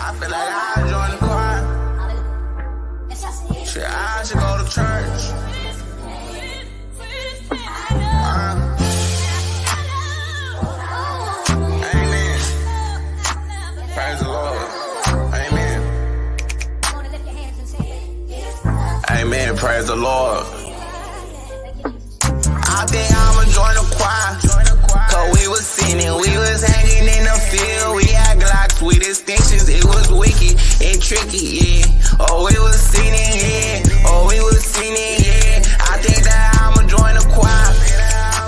I feel like I join the choir. Shit, I should go to church. Amen. Praise the Lord. Amen. Amen. Praise the Lord. I think I'ma join the choir. Cause we was sinning, we was hanging in the field. We had Glocks with extensions, it was wicked and tricky, yeah. Oh, we was sinning, yeah. Oh, we was sinning, yeah. I think that I'ma join the choir.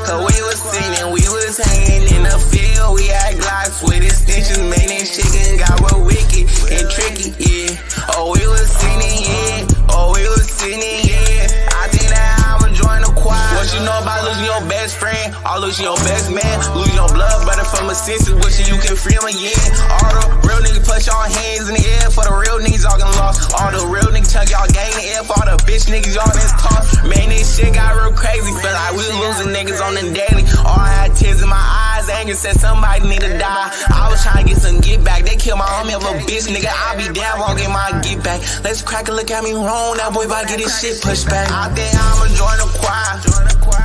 Cause we was sinning, we was hanging in the field. We had Glocks with extensions, man, that chicken got real wicked and tricky, yeah. Oh, we was sinning, yeah. Oh, we was sinning, yeah. I think that I'ma join the choir. What you know about losing your best friend, or losing your best man, losing your blood brother from a senses, wishing you can free him again. All the real niggas put y'all hands in the air for the real niggas y'all getting lost. All the real niggas chuck y'all gang in the air for all the bitch niggas y'all done tossed. Man, this shit got real crazy, feel like we losing niggas on the daily. All I had tears in my eyes, anger said somebody need to die. I was trying to get some get back, they killed my homie of a bitch nigga. I be down, won't get my get back. Let's crack and look at me wrong, that boy about to get his shit pushed back. I think I'ma join the choir.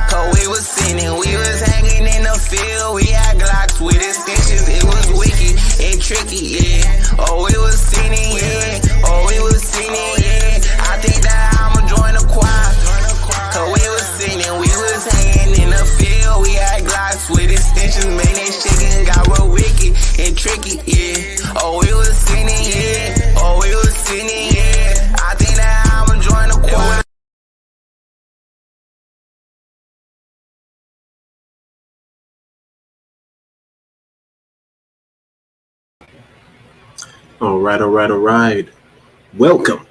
Cause we was sinning, we was hanging in the field. We had Glocks with extensions, it was wicked and tricky, yeah. Oh, we was sinning, yeah. Oh, we was sinning, yeah. I think that I'ma join the choir. Cause we was sinning, we was hanging in the field. We had Glocks with extensions, man, that chicken got real wicked and tricky, yeah. Oh, we was sinning, yeah. Oh, we was sinning, yeah. I think that I'ma join the choir. All right. Welcome.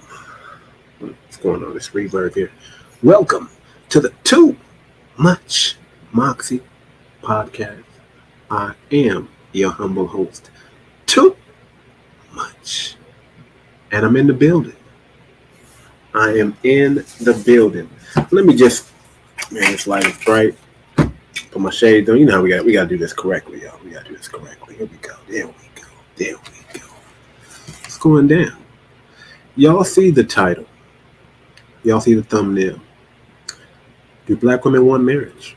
What's going on? This reverb here. Welcome to the Too Much Moxie podcast. I am your humble host, Too Much. And I'm in the building. I am in the building. Let me just, man, this light is bright. Put my shades on. You know how we got to do this correctly, y'all. We got to do this correctly. Here we go. There we go. What's going down? Y'all see the title. Y'all see the thumbnail. Do black women want marriage?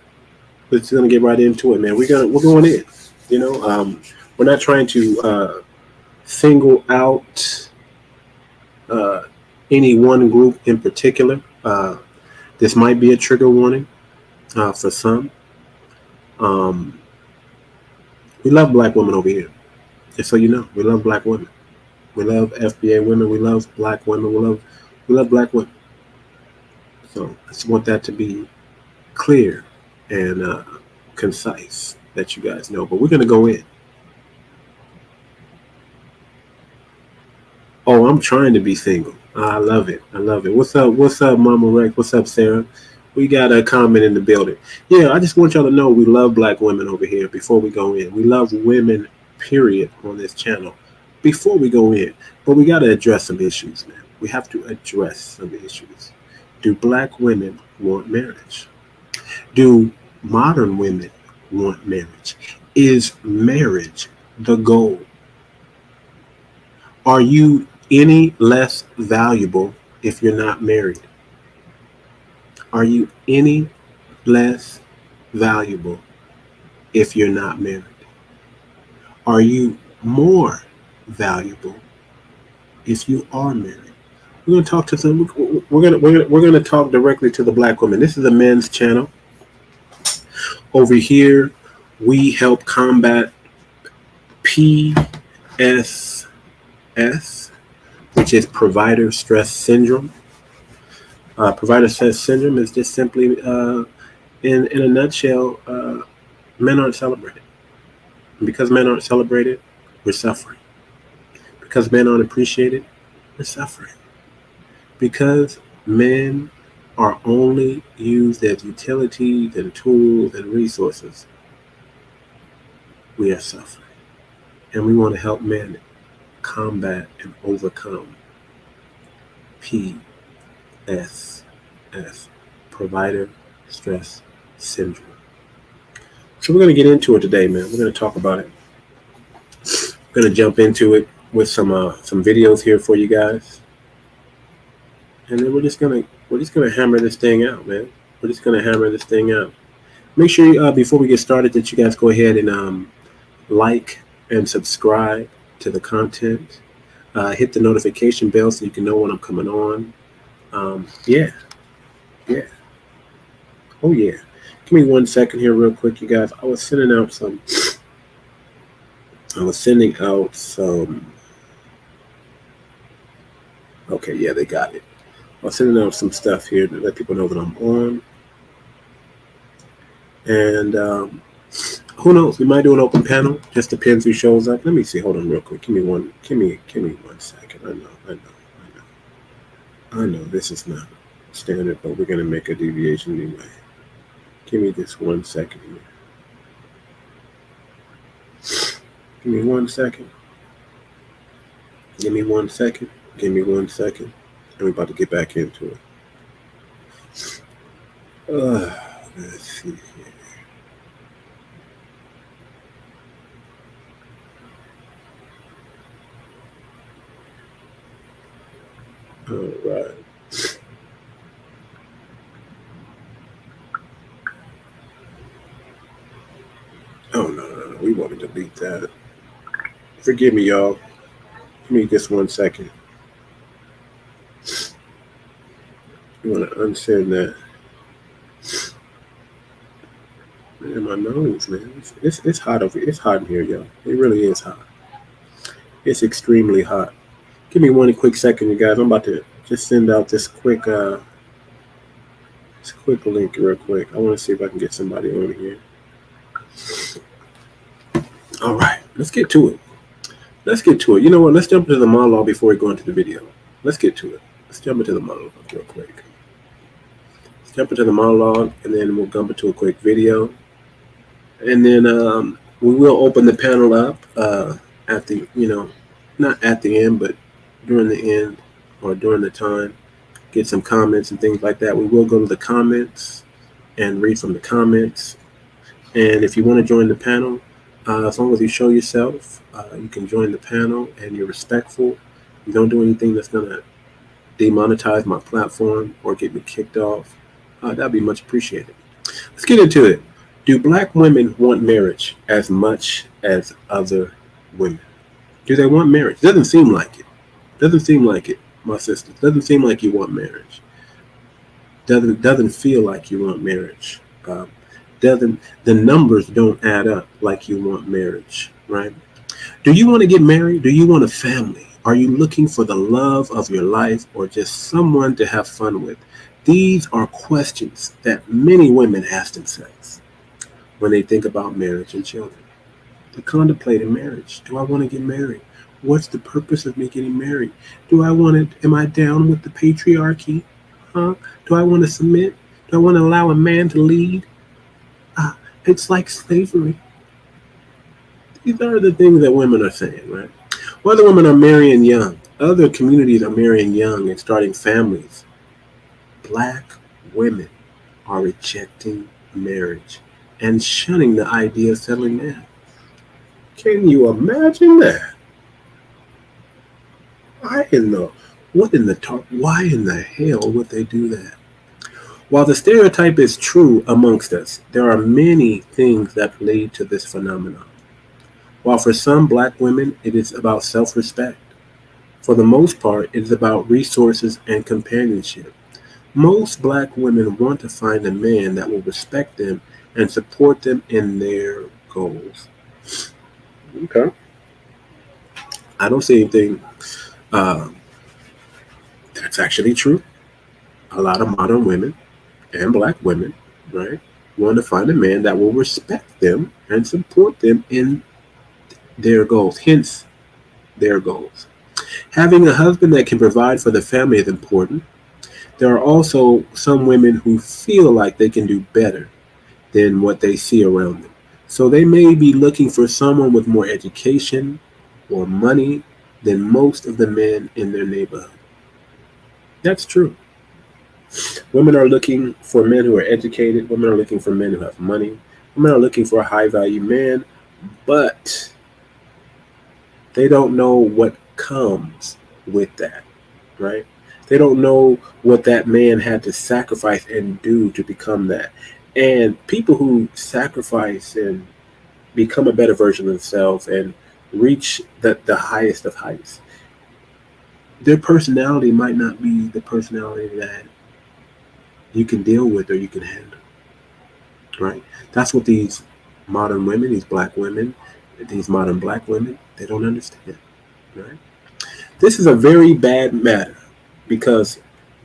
We're just gonna get right into it, man. We're going in. You know, we're not trying to single out any one group in particular. This might be a trigger warning for some. We love black women over here. Just so you know, we love black women. We love FBA women. We love black women. We love black women. So I just want that to be clear and concise, that you guys know. But we're going to go in. Oh, I'm trying to be single. I love it. What's up, Mama Rex? What's up, Sarah? We got a comment in the building. Yeah, I just want y'all to know we love black women over here before we go in. We love women, period, on this channel before we go in. But we got to address some issues, man. We have to address some issues. Do black women want marriage? Do modern women want marriage? Is marriage the goal? Are you any less valuable if you're not married? Are you any less valuable if you're not married? Are you more valuable if you are married? We're going to talk to some. We're going to talk directly to the black women. This is a men's channel. Over here, we help combat PSS, which is provider stress syndrome. Provider stress syndrome is just simply, in a nutshell, men aren't celebrated. And because men aren't celebrated, we're suffering. Because men aren't appreciated, we're suffering. Because men are only used as utilities and tools and resources, we are suffering. And we want to help men combat and overcome PSS, provider stress syndrome. So we're going to get into it today, man. We're going to talk about it. We're going to jump into it. with some videos here for you guys, and then we're just gonna hammer this thing out, man. We're just gonna hammer this thing out. Make sure before we get started that you guys go ahead and like and subscribe to the content. Hit the notification bell so you can know when I'm coming on. Yeah. Oh yeah. Give me 1 second here, real quick, you guys. I was sending out some. Okay, yeah, they got it. I was sending out some stuff here to let people know that I'm on. And who knows? We might do an open panel. Just depends who shows up. Let me see. Hold on, real quick. Give me 1 second. I know this is not standard, but we're gonna make a deviation anyway. Give me this 1 second here. Give me 1 second. Give me 1 second. Give me 1 second. And we're about to get back into it. Let's see here. All right. Oh, no. We want to delete that. Forgive me, y'all. Give me just 1 second. You want to unsend that. Man, my nose, man. It's hot over here. It's hot in here, y'all. It really is hot. It's extremely hot. Give me 1 quick second, you guys. I'm about to just send out this quick link real quick. I want to see if I can get somebody on here. All right, let's get to it. You know what? Let's jump into the monologue before we go into the video. Let's get to it. Let's jump into the monologue real quick. Let's jump into the monologue, and then we'll jump into a quick video. And then we will open the panel up at the, not at the end, but during the end or during the time, get some comments and things like that. We will go to the comments and read from the comments. And if you want to join the panel, as long as you show yourself, you can join the panel and you're respectful. You don't do anything that's going to demonetize my platform or get me kicked off. That'd be much appreciated. Let's get into it. Do black women want marriage as much as other women? Do they want marriage? Doesn't seem like it. My sisters. Doesn't seem like you want marriage. Doesn't feel like you want marriage. The numbers don't add up like you want marriage, right? Do you want to get married? Do you want a family? Are you looking for the love of your life or just someone to have fun with? These are questions that many women ask themselves when they think about marriage and children. They contemplate a marriage. Do I want to get married? What's the purpose of me getting married? Am I down with the patriarchy? Do I want to submit? Do I want to allow a man to lead? It's like slavery. These are the things that women are saying, right? Other women are marrying young. Other communities are marrying young and starting families. Black women are rejecting marriage and shunning the idea of settling down. Can you imagine that? Why in the hell would they do that? While the stereotype is true amongst us, there are many things that lead to this phenomenon. While for some black women, it is about self-respect. For the most part, it is about resources and companionship. Most black women want to find a man that will respect them and support them in their goals. Okay. I don't see anything that's actually true. A lot of modern women and black women, right, want to find a man that will respect them and support them in their goals, hence their goals. Having a husband that can provide for the family is important. There are also some women who feel like they can do better than what they see around them. So they may be looking for someone with more education or money than most of the men in their neighborhood. That's true. Women are looking for men who are educated. Women are looking for men who have money. Women are looking for a high-value man, but they don't know what comes with that, right? They don't know what that man had to sacrifice and do to become that. And people who sacrifice and become a better version of themselves and reach the highest of heights, their personality might not be the personality that you can deal with or you can handle, right? That's what these modern women, these black women, these modern black women, they don't understand, right? This is a very bad matter because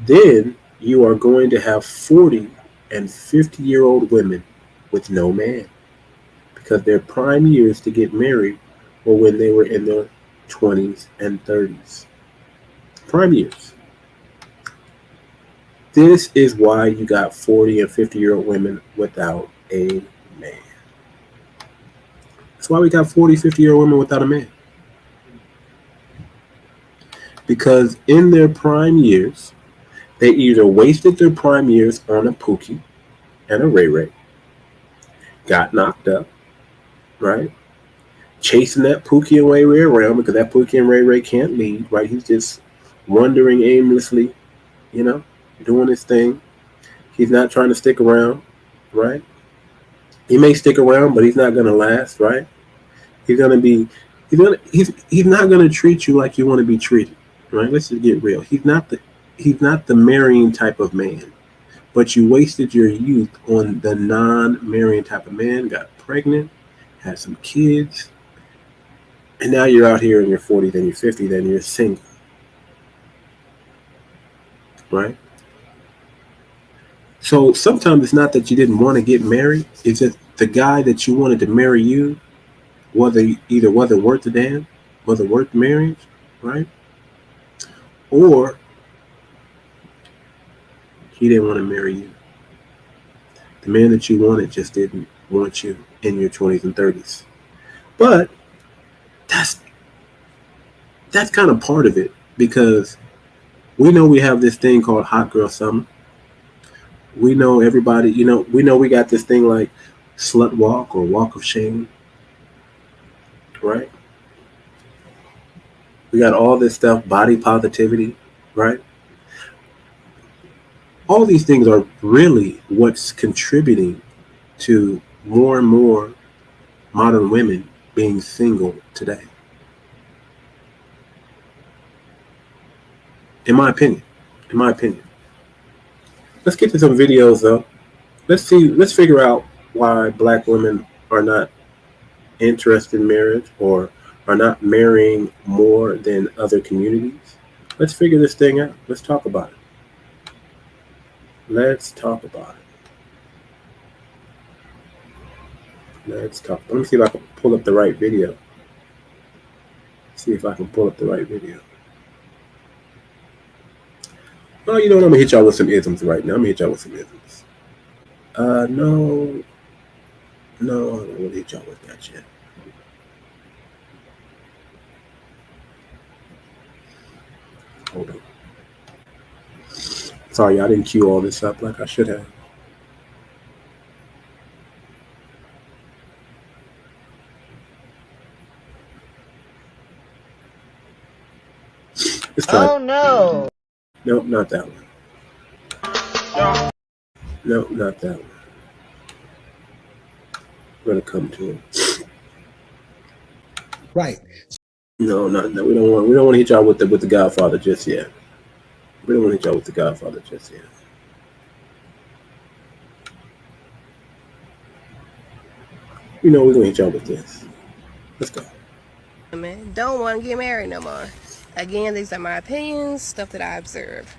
then you are going to have 40 and 50-year-old women with no man because their prime years to get married were when they were in their 20s and 30s. Prime years. This is why you got 40 and 50-year-old women without a man. That's why we got 40, 50-year-old women without a man. Because in their prime years, they either wasted their prime years on a Pookie and a Ray Ray, got knocked up, right? Chasing that Pookie and Ray Ray around because that Pookie and Ray Ray can't lead, right? He's just wandering aimlessly, doing his thing. He's not trying to stick around, right? He may stick around, but he's not going to last, right? He's not going to treat you like you want to be treated, right? Let's just get real. He's not the marrying type of man, but you wasted your youth on the non-marrying type of man, got pregnant, had some kids, and now you're out here in your 40s and your 50s and you're single, right? So sometimes it's not that you didn't want to get married. It's that the guy that you wanted to marry you wasn't worth the damn, wasn't worth marriage, right? Or he didn't want to marry you. The man that you wanted just didn't want you in your 20s and 30s. But that's kind of part of it because we know we have this thing called Hot Girl Summer. We know everybody, we know we got this thing like Slut Walk or Walk of Shame, right? We got all this stuff, body positivity, right? All these things are really what's contributing to more and more modern women being single today. In my opinion. Let's get to some videos though. Let's figure out why black women are not interested in marriage or are not marrying more than other communities. Let's figure this thing out. Let's talk about it. Let me see if I can pull up the right video. Oh, I'm gonna hit y'all with some isms right now. No, I don't want to hit y'all with that yet. Hold on. Sorry, I didn't cue all this up like I should have. Oh no. Nope, not that one. Nope, not that one. I'm gonna come to it. Right. No. We don't want to hit y'all with the Godfather just yet. We're gonna hit y'all with this. Let's go. Don't want to get married no more. Again, these are my opinions, stuff that I observe.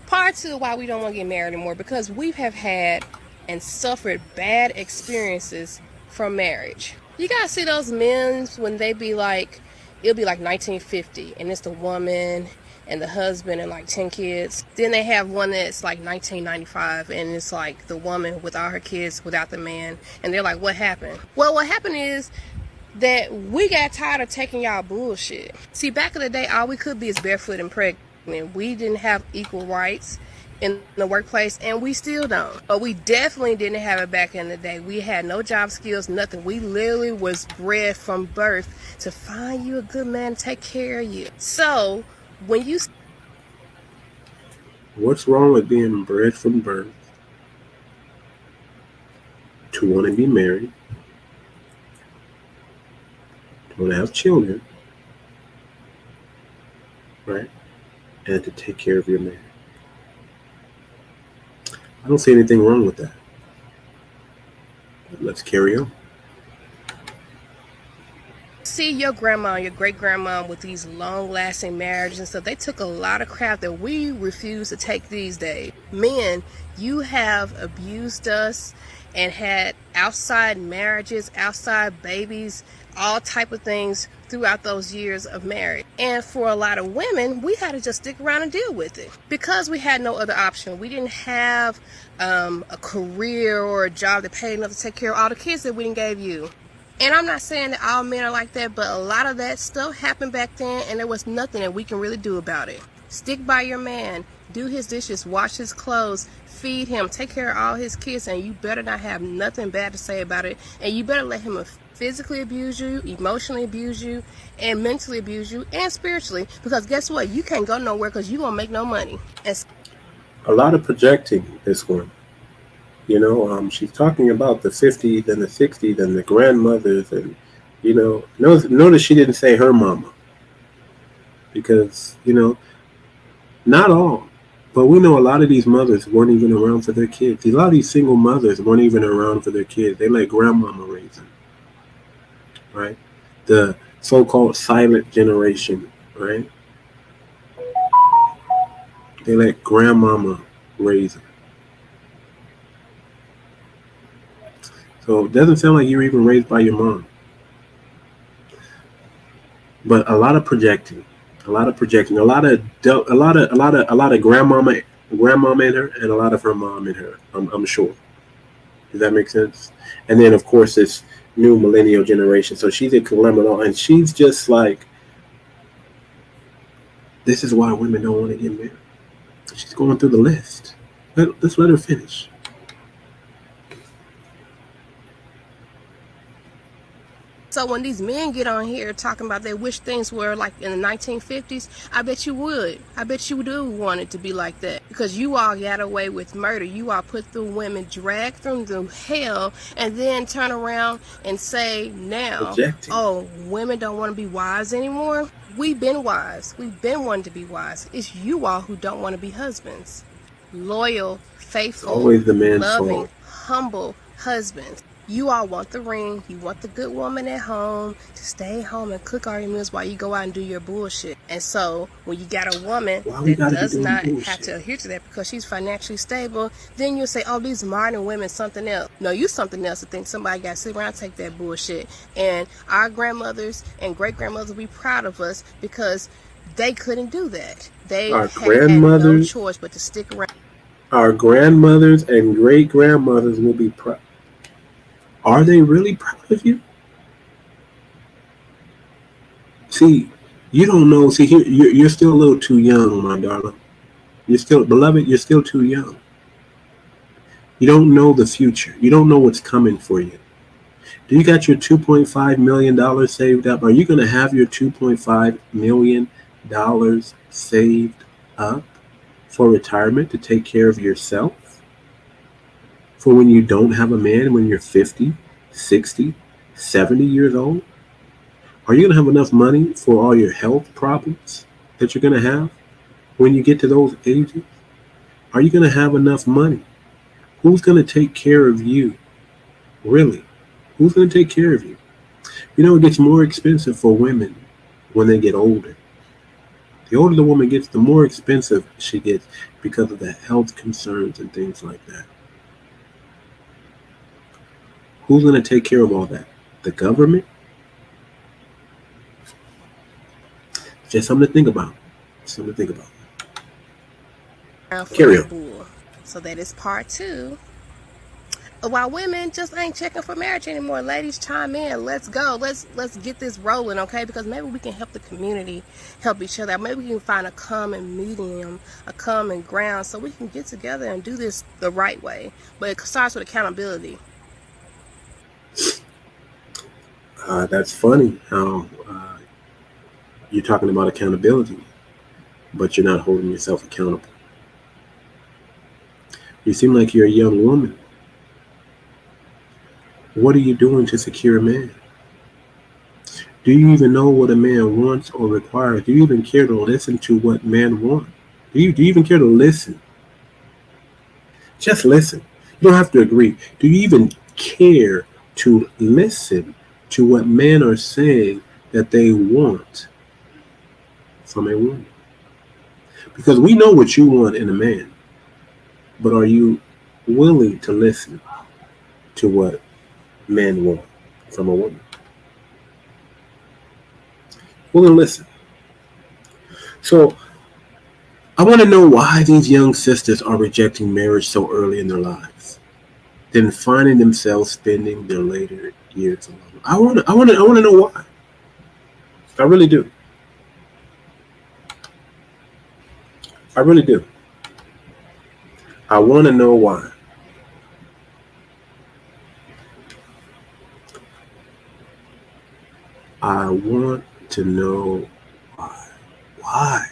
Part two, why we don't want to get married anymore, because we have had and suffered bad experiences from marriage. You gotta see those men when they be like, it'll be like 1950, and it's the woman and the husband and like 10 kids. Then they have one that's like 1995, and it's like the woman with all her kids without the man, and they're like, what happened? Well, what happened is that we got tired of taking y'all bullshit. See, back in the day, all we could be is barefoot and pregnant. We didn't have equal rights. in the workplace, and we still don't. But we definitely didn't have it back in the day. We had no job skills, nothing. We literally was bred from birth to find you a good man to take care of you. So when you What's wrong with being bred from birth to want to be married, to want to have children, right? And to take care of your man. I don't see anything wrong with that. But let's carry on. see your grandma, your great grandma with these long lasting marriages and stuff, they took a lot of crap that we refuse to take these days. Men, you have abused us and had outside marriages, outside babies, all type of things throughout those years of marriage. And for a lot of women, we had to just stick around and deal with it because we had no other option. We didn't have a career or a job that paid enough to take care of all the kids that we didn't gave you. And I'm not saying that all men are like that, but a lot of that stuff happened back then, and there was nothing that we can really do about it. Stick by your man, do his dishes, wash his clothes, feed him, take care of all his kids, and you better not have nothing bad to say about it. And you better let him physically abuse you, emotionally abuse you, and mentally abuse you, and spiritually. Because guess what? You can't go nowhere because you won't make no money. And a lot of projecting this one. You know, she's talking about the 50s and the 60s and the grandmothers, and notice she didn't say her mama, because not all, but we know a lot of these mothers weren't even around for their kids. A lot of these single mothers weren't even around for their kids. They let grandmama raise them, right? The so-called silent generation, right? They let grandmama raise them. So it doesn't sound like you were even raised by your mom. But a lot of projecting, a lot of grandmama in her, and a lot of her mom in her. I'm sure. Does that make sense? And then of course this new millennial generation. So she's a conglomerate, and she's just like, this is why women don't want to get married. She's going through the list. Let's let her finish. so when these men get on here talking about they wish things were like in the 1950s, I bet you would. I bet you do want it to be like that. Because you all got away with murder. You all put through women, dragged them through hell, and then turn around and say now, Projecting. Oh, women don't want to be wives anymore. We've been wives. We've been wanting to be wives. It's you all who don't want to be husbands. Loyal, faithful, always the man's loving, fault. humble husbands. You all want the ring. You want the good woman at home to stay home and cook all your meals while you go out and do your bullshit. And so when you got a woman that does not have to adhere to that because she's financially stable, then you'll say, oh, these modern women something else. No, you something else to think somebody got to sit around and take that bullshit. And our grandmothers and great-grandmothers will be proud of us because they couldn't do that. They had no choice but to stick around. Our grandmothers and great-grandmothers will be proud. Are they really proud of you? See, you don't know. See, here you're still a little too young, my darling. You're still, beloved, you're still too young. You don't know the future. You don't know what's coming for you. Do you got your $2.5 million saved up? Are you going to have your $2.5 million saved up for retirement to take care of yourself? For when you don't have a man, when you're 50, 60, 70 years old? Are you going to have enough money for all your health problems that you're going to have when you get to those ages? Are you going to have enough money? Who's going to take care of you? Really? Who's going to take care of you? You know, it gets more expensive for women when they get older. The older the woman gets, the more expensive she gets because of the health concerns and things like that. Who's going to take care of all that? The government? Just something to think about. Something to think about. Carry on. So that is part 2 while women just ain't checking for marriage anymore. Ladies, chime in. Let's go. Let's get this rolling, okay? Because maybe we can help the community help each other. Maybe we can find a common medium, a common ground, so we can get together and do this the right way. But it starts with accountability. That's funny how you're talking about accountability, but you're not holding yourself accountable. You seem like you're a young woman. What are you doing to secure a man? Do you even know what a man wants or requires? Do you even care to listen to what men want? Do you even care to listen? Just listen. You don't have to agree. Do you even care to listen to what men are saying that they want from a woman? Because we know what you want in a man, but are you willing to listen to what men want from a woman? Well, then listen. So I want to know why these young sisters are rejecting marriage so early in their lives, then finding themselves spending their later years alone. I want to know why. I really do. I really do. I want to know why. I want to know why. Why?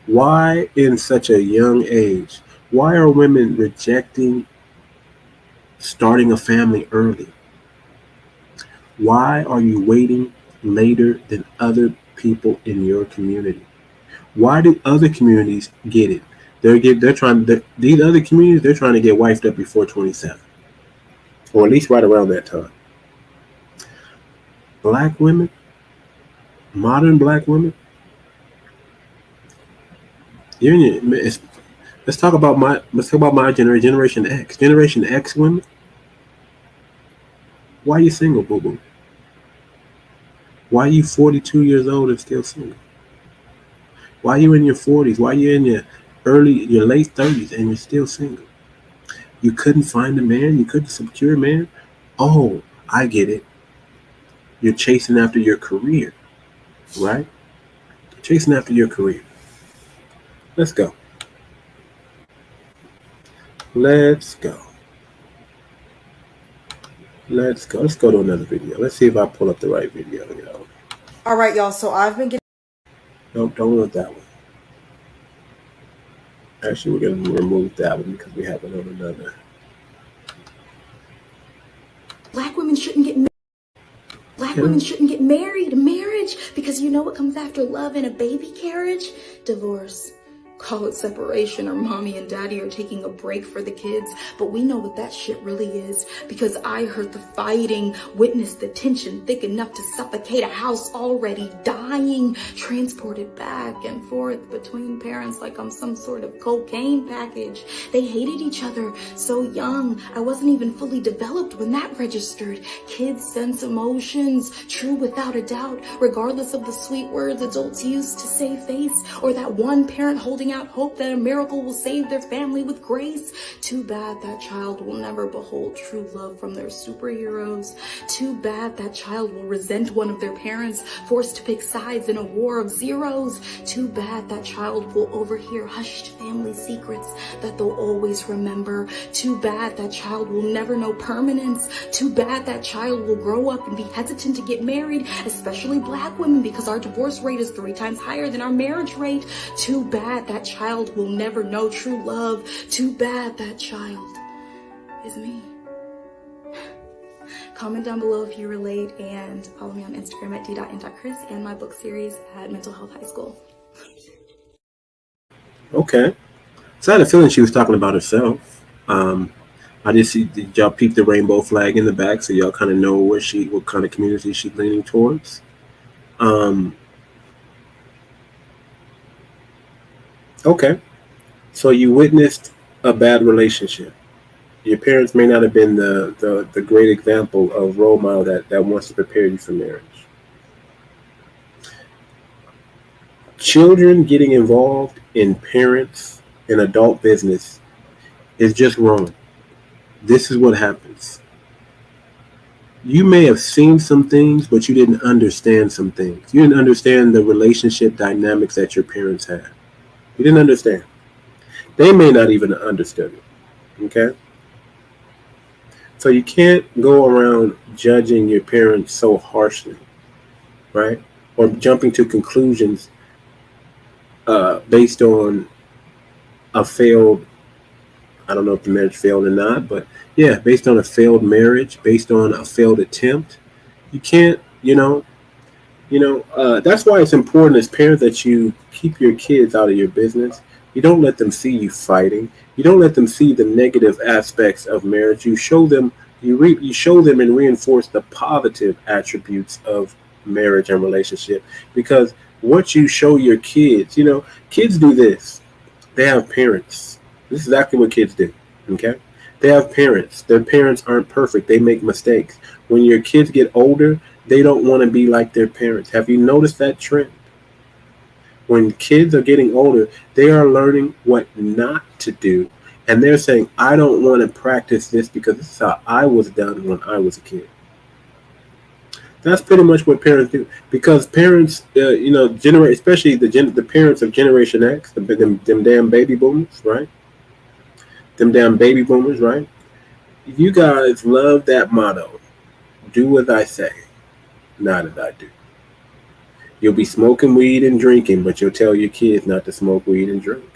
Why in such a young age? Why are women rejecting starting a family early? Why are you waiting later than other people in your community? Why do other communities get it? These other communities, they're trying to get wifed up before 27, or at least right around that time. Black women, modern black women, let's talk about my generation X. Generation X women. Why are you single, boo boo? Why are you 42 years old and still single? Why are you in your 40s? Why are you in your late 30s and you're still single? You couldn't find a man? You couldn't secure a man? Oh, I get it. You're chasing after your career, right? Chasing after your career. Let's go. Let's go. Let's go. Let's go to another video. Let's see if I pull up the right video. All right, y'all. So I've been getting. Nope, don't look that one. Actually, we're going to remove that one because we have it on another. Black women shouldn't get married. Black women shouldn't get married. Marriage, because you know what comes after love and a baby carriage? Divorce. Call it separation, or mommy and daddy are taking a break for the kids. But we know what that shit really is, because I heard the fighting, witnessed the tension thick enough to suffocate a house already dying, transported back and forth between parents like I'm some sort of cocaine package. They hated each other so young. I wasn't even fully developed when that registered. Kids sense emotions, true without a doubt, regardless of the sweet words adults use to save face, or that one parent holding out hope that a miracle will save their family with grace. Too bad that child will never behold true love from their superheroes. Too bad that child will resent one of their parents, forced to pick sides in a war of zeros. Too bad that child will overhear hushed family secrets that they'll always remember. Too bad that child will never know permanence. Too bad that child will grow up and be hesitant to get married, especially black women, because our divorce rate is 3 times higher than our marriage rate. Too bad that child will never know true love. Too bad that child is me. Comment down below if you relate, and follow me on Instagram at d.n.chris and my book series at Mental Health High School. Okay. So I had a feeling she was talking about herself. I did see, did y'all peep the rainbow flag in the back, so y'all kind of know what kind of community she's leaning towards. Okay. So you witnessed a bad relationship. Your parents may not have been the great example of role model that wants to prepare you for marriage. Children getting involved in parents and adult business is just wrong. this is what happens. You may have seen some things, but you didn't understand some things. You didn't understand the relationship dynamics that your parents had. You didn't understand. They may not even have understood it. Okay? So you can't go around judging your parents so harshly, right? Or jumping to conclusions based on a failed, I don't know if the marriage failed or not, but yeah, based on a failed marriage, based on a failed attempt. You can't, that's why it's important as parents that you keep your kids out of your business. You don't let them see you fighting. You don't let them see the negative aspects of marriage. You show them, you show them and reinforce the positive attributes of marriage and relationship. Because what you show your kids, kids do this. They have parents. This is exactly what kids do. Okay? They have parents. Their parents aren't perfect. They make mistakes. When your kids get older, they don't want to be like their parents. Have you noticed that trend? When kids are getting older, they are learning what not to do. And they're saying, I don't want to practice this because this is how I was done when I was a kid. That's pretty much what parents do. Because parents, especially the parents of Generation X, them damn baby boomers, right? Them damn baby boomers, right? You guys love that motto. Do as I say, not as I do. You'll be smoking weed and drinking, but you'll tell your kids not to smoke weed and drink.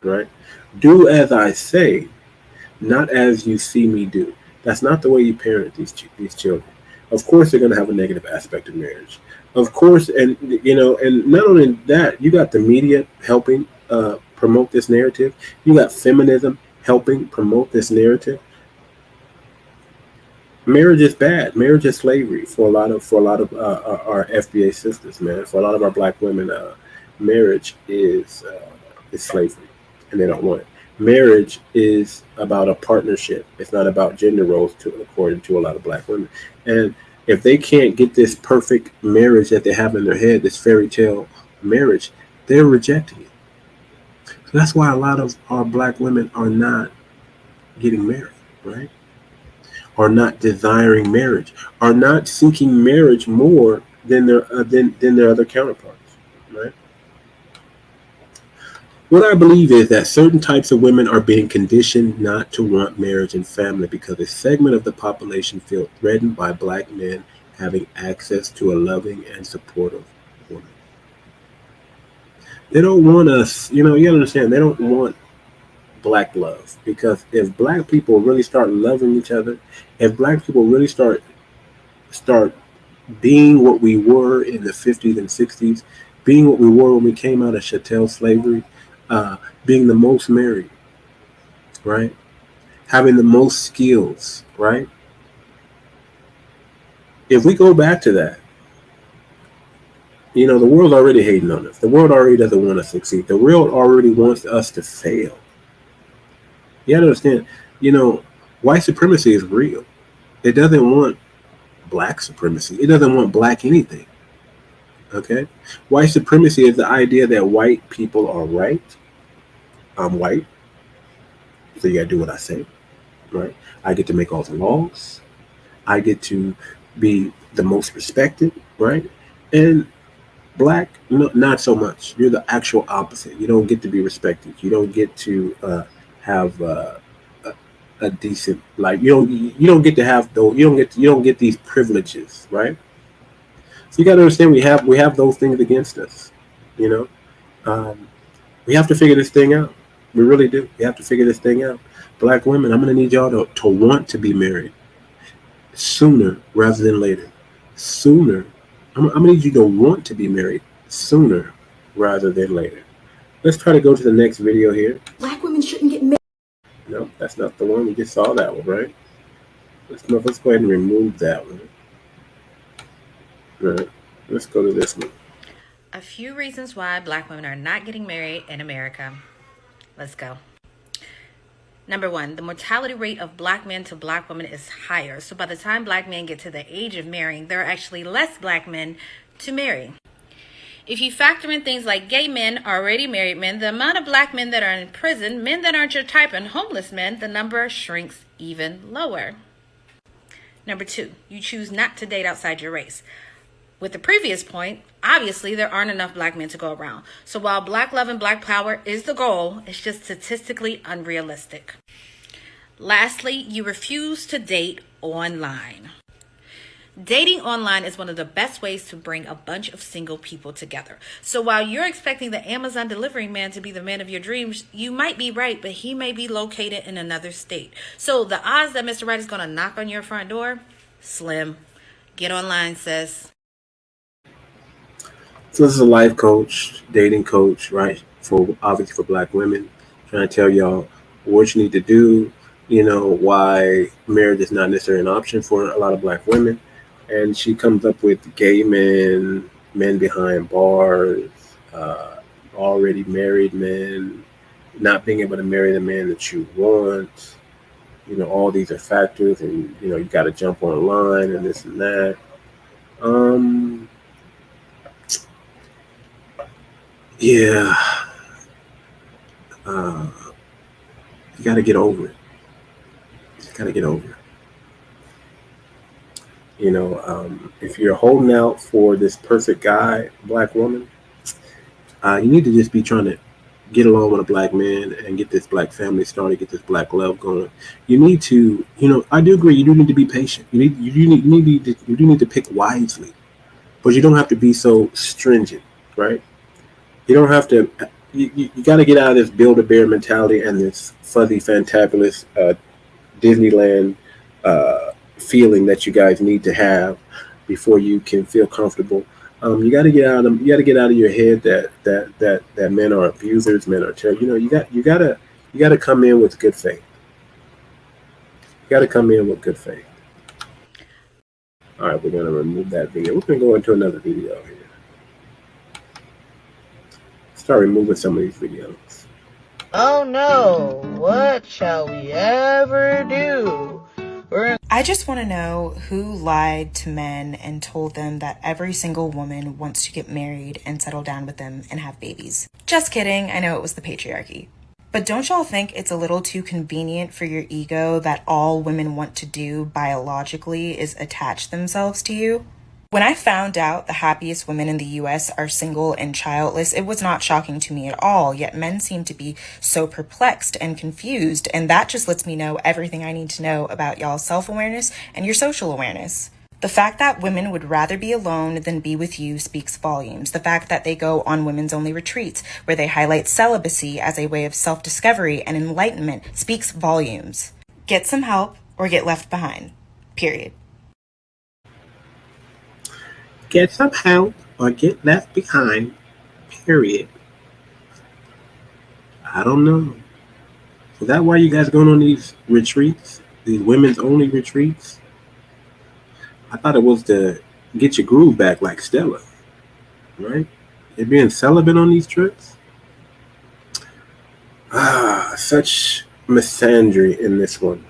Right? Do as I say, not as you see me do. That's not the way you parent these children. Of course, they're going to have a negative aspect of marriage. Of course, and not only that, you got the media helping promote this narrative. You got feminism helping promote this narrative. Marriage is bad. Marriage is slavery for a lot of our FBA sisters, man. For a lot of our black women, marriage is slavery, and they don't want it. Marriage is about a partnership. It's not about gender roles, according to a lot of black women. And if they can't get this perfect marriage that they have in their head, this fairy tale marriage, they're rejecting it. So that's why a lot of our black women are not getting married, right? Are not desiring marriage, are not seeking marriage more than their other counterparts, right? What I believe is that certain types of women are being conditioned not to want marriage and family because a segment of the population feel threatened by black men having access to a loving and supportive woman. They don't want us, you understand, they don't want black love, because if black people really start loving each other, if black people really start being what we were in the 50s and 60s, being what we were when we came out of chattel slavery, being the most married, right? Having the most skills, right? If we go back to that, the world already hating on us. The world already doesn't want us to succeed. The world already wants us to fail. You gotta understand, white supremacy is real. It doesn't want black supremacy. It doesn't want black anything. Okay? White supremacy is the idea that white people are right. I'm white, so you gotta do what I say, right? I get to make all the laws. I get to be the most respected, right? And black, not so much. You're the actual opposite. You don't get to be respected. You don't get to have a decent life. You don't get to have those. You don't get these privileges, right? So you got to understand we have those things against us. We have to figure this thing out. We really do. We have to figure this thing out. Black women, I'm going to need y'all to want to be married sooner rather than later. Sooner. I'm going to need you to want to be married sooner rather than later. Let's try to go to the next video here. Black women shouldn't get married. No, that's not the one. We just saw that one, right? Let's go ahead and remove that one. All right. Let's go to this one. A few reasons why black women are not getting married in America. Let's go. Number one, the mortality rate of black men to black women is higher. So by the time black men get to the age of marrying, there are actually less black men to marry. If you factor in things like gay men, already married men, the amount of black men that are in prison, men that aren't your type, and homeless men, the number shrinks even lower. Number 2, you choose not to date outside your race. With the previous point, obviously there aren't enough black men to go around. So while black love and black power is the goal, it's just statistically unrealistic. Lastly, you refuse to date online. Dating online is one of the best ways to bring a bunch of single people together. So while you're expecting the Amazon delivery man to be the man of your dreams, you might be right, but he may be located in another state. So the odds that Mr. Right is going to knock on your front door, slim. Get online, sis. So this is a life coach, dating coach, right? Obviously for black women, trying to tell y'all what you need to do, why marriage is not necessarily an option for a lot of black women. And she comes up with gay men, men behind bars, already married men, not being able to marry the man that you want. All these are factors, and you got to jump online and this and that. Yeah, you got to get over it. You got to get over it. If you're holding out for this perfect guy, black woman, you need to just be trying to get along with a black man and get this black family started, get this black love going. You need to, I do agree. You do need to be patient. You do need to pick wisely, but you don't have to be so stringent, right? You don't have to. You got to get out of this Build-A-Bear mentality and this fuzzy, fantabulous Disneyland feeling that you guys need to have before you can feel comfortable. You got to get out of your head that men are abusers, men are terrible. You got to come in with good faith. You got to come in with good faith. All right, we're gonna remove that video. We're gonna go into another video here. Start removing some of these videos. Oh no, what shall we ever do? I just want to know who lied to men and told them that every single woman wants to get married and settle down with them and have babies. Just kidding, I know it was the patriarchy. But don't y'all think it's a little too convenient for your ego that all women want to do biologically is attach themselves to you? When I found out the happiest women in the US are single and childless, it was not shocking to me at all, yet men seem to be so perplexed and confused, and that just lets me know everything I need to know about y'all's self-awareness and your social awareness. The fact that women would rather be alone than be with you speaks volumes. The fact that they go on women's only retreats where they highlight celibacy as a way of self-discovery and enlightenment speaks volumes. Get some help or get left behind. Period. Get some help or get left behind. Period. I don't know. Is that why you guys going on these retreats? These women's only retreats? I thought it was to get your groove back like Stella. Right? You're being celibate on these trips? Such misandry in this one.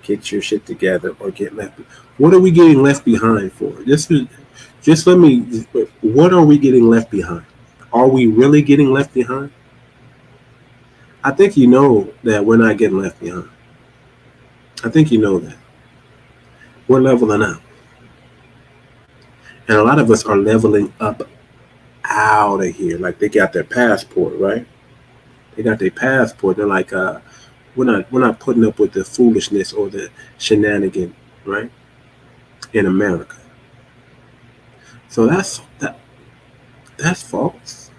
Get your shit together or get left. What are we getting left behind for? What are we getting left behind? Are we really getting left behind? I think you know that we're not getting left behind. I think you know that. We're leveling up. And a lot of us are leveling up out of here. Like they got their passport, right? They got their passport. They're like, we're not putting up with the foolishness or the shenanigan, right? In America. So that's false.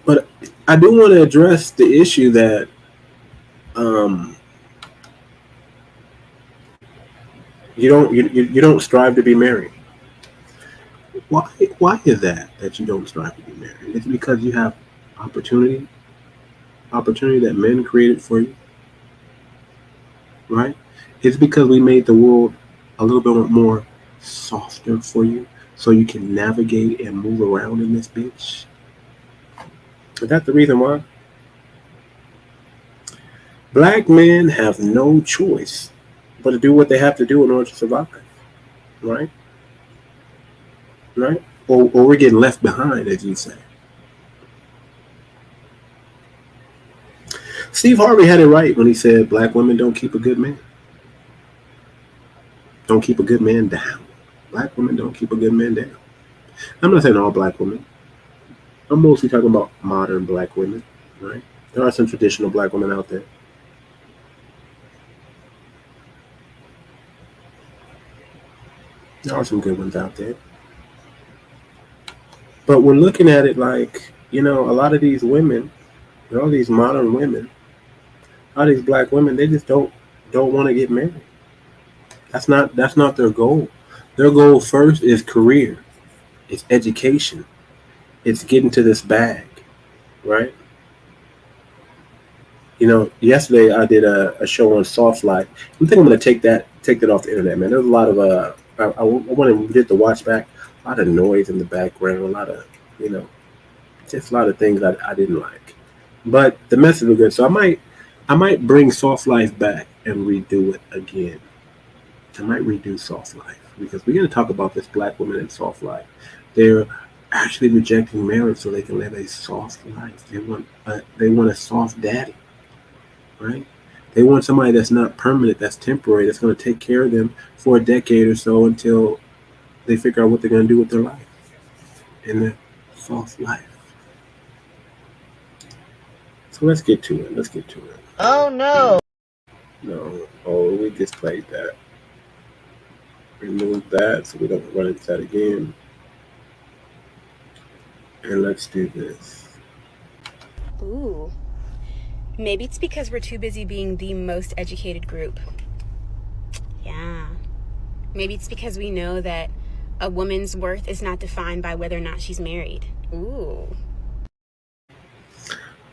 But I do want to address the issue that you don't strive to be married. Why is that you don't strive to be married? It's because you have opportunity that men created for you, right? It's because we made the world a little bit more softer for you so you can navigate and move around in this bitch. Is that the reason why? Black men have no choice but to do what they have to do in order to survive, right? Right? or we're getting left behind, as you say. Steve Harvey had it right when he said black women don't keep a good man. Don't keep a good man down. Black women don't keep a good man down. I'm not saying all black women. I'm mostly talking about modern black women, right? There are some traditional black women out there. There are some good ones out there. But we're looking at it like, a lot of these women, all these modern women, all these black women, they just don't want to get married. That's not their goal. Their goal first is career. It's education. It's getting to this bag, right? Yesterday I did a show on soft life. I think I'm going to take that off the internet, man. There's a lot of I want to get the watch back. A lot of noise in the background. A lot of just a lot of things I didn't like. But the message was good, so I might bring soft life back and redo it again. I might redo soft life because we're going to talk about this black woman in soft life. They're actually rejecting marriage so they can live a soft life. They want a soft daddy, right? They want somebody that's not permanent, that's temporary, that's going to take care of them for a decade or so until they figure out what they're going to do with their life in their soft life. So let's get to it. Oh no. No. Oh, we just played that. Remove that so we don't run into that again. And let's do this. Ooh. Maybe it's because we're too busy being the most educated group. Yeah. Maybe it's because we know that a woman's worth is not defined by whether or not she's married. Ooh.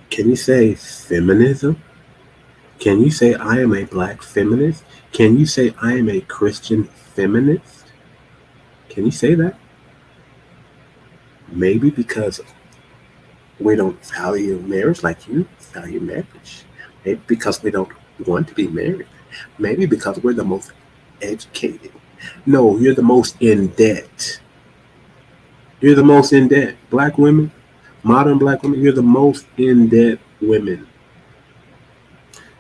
Can you say feminism? Can you say I am a black feminist? Can you say I am a Christian feminist? Can you say that? Maybe because we don't value marriage like you value marriage. Maybe because we don't want to be married. Maybe because we're the most educated. No, you're the most in debt. You're the most in debt. Black women, modern black women, you're the most in debt women.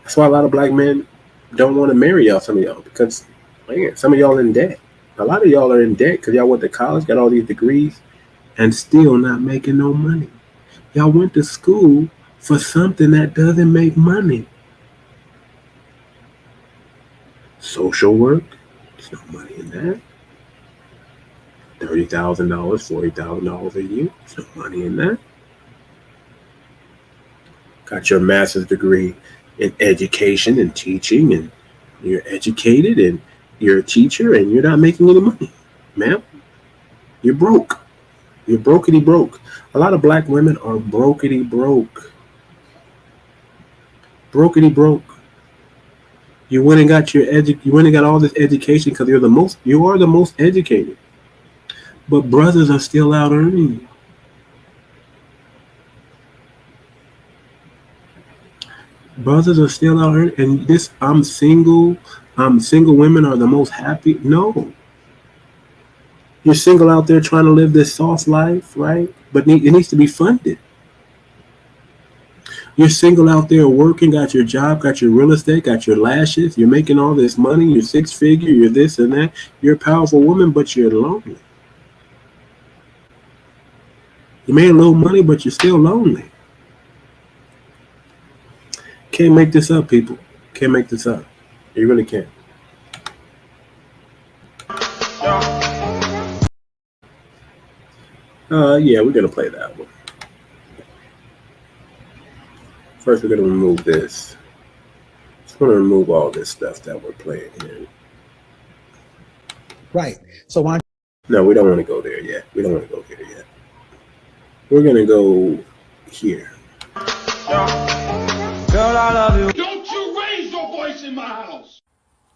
That's why a lot of black men don't want to marry y'all, some of y'all, because man, some of y'all in debt. A lot of y'all are in debt because y'all went to college, got all these degrees, and still not making no money. Y'all went to school for something that doesn't make money. Social work, there's no money in that. $30,000, $40,000 a year, there's no money in that. Got your master's degree in education and teaching, and you're educated and you're a teacher and you're not making any money. Ma'am, you're broke. You're brokety broke. A lot of black women are brokety broke. Brokety broke. You went and got you went and got all this education because you are the most educated. But brothers are still out earning. Brothers are still out earning, and this I'm single women are the most happy. No. You're single out there trying to live this soft life, right? But it needs to be funded. You're single out there working, got your job, got your real estate, got your lashes. You're making all this money. You're six figure. You're this and that. You're a powerful woman, but you're lonely. You made a little money, but you're still lonely. Can't make this up, people. Can't make this up. You really can't. Yeah, we're gonna play that one. First, we're gonna remove this. Just gonna remove all this stuff that we're playing here. Right. So why? No, we don't want to go there yet. We don't want to go there yet. We're gonna go here. Girl, I love you. Don't you raise your voice in my house.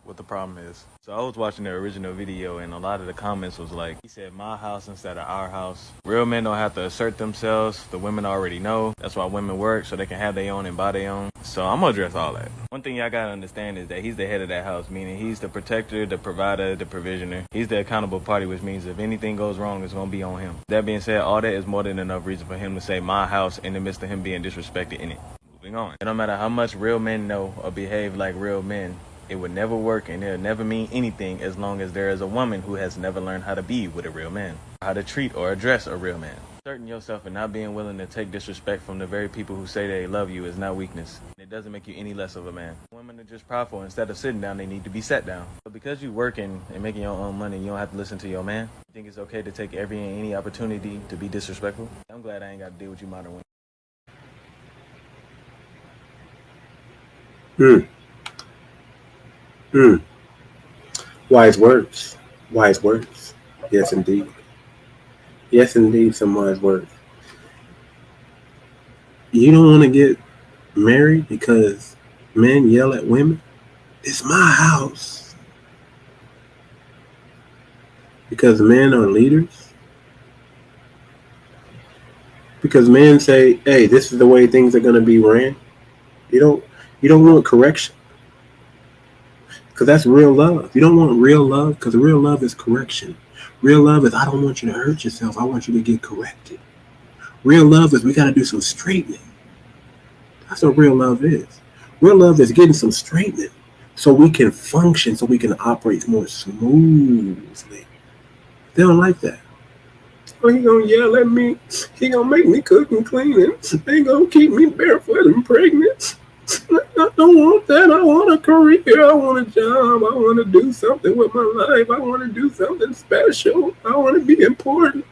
what the problem is. So I was watching the original video and a lot of the comments was like, he said my house instead of our house. Real men don't have to assert themselves. The women already know. That's why women work, so they can have their own and buy their own. So I'm gonna address all that. One thing y'all gotta understand is that he's the head of that house, meaning he's the protector, the provider, the provisioner. He's the accountable party, which means if anything goes wrong, it's gonna be on him. That being said, all that is more than enough reason for him to say my house in the midst of him being disrespected in it. Moving on. And no matter how much real men know or behave like real men, it would never work and it'll never mean anything as long as there is a woman who has never learned how to be with a real man, how to treat or address a real man. Asserting yourself and not being willing to take disrespect from the very people who say they love you is not weakness. It doesn't make you any less of a man. Women are just prideful. Instead of sitting down, they need to be sat down. So because you working and making your own money, you don't have to listen to your man. You think it's okay to take every and any opportunity to be disrespectful? I'm glad I ain't got to deal with you modern women. Wise words. Wise words. Yes, indeed. Yes, indeed, some wise words. You don't want to get married because men yell at women? It's my house. Because men are leaders? Because men say, hey, this is the way things are going to be ran? You don't want correction? Because that's real love. You don't want real love because real love is correction. Real love is I don't want you to hurt yourself. I want you to get corrected. Real love is we got to do some straightening. That's what real love is. Real love is getting some straightening so we can function, so we can operate more smoothly. They don't like that. Oh, he gonna yell at me. He gonna make me cook and clean it. They gonna keep me barefoot and pregnant. I don't want that. I want a career. I want a job. I want to do something with my life. I want to do something special. I want to be important.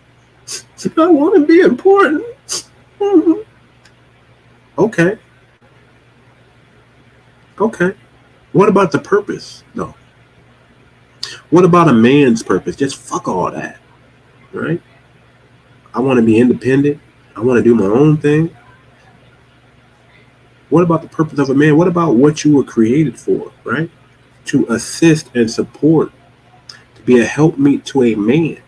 I want to be important. Mm-hmm. Okay. What about the purpose, though? What about a man's purpose? Just fuck all that, right? I want to be independent. I want to do my own thing. What about the purpose of a man? What about what you were created for, right? To assist and support, to be a helpmeet to a man.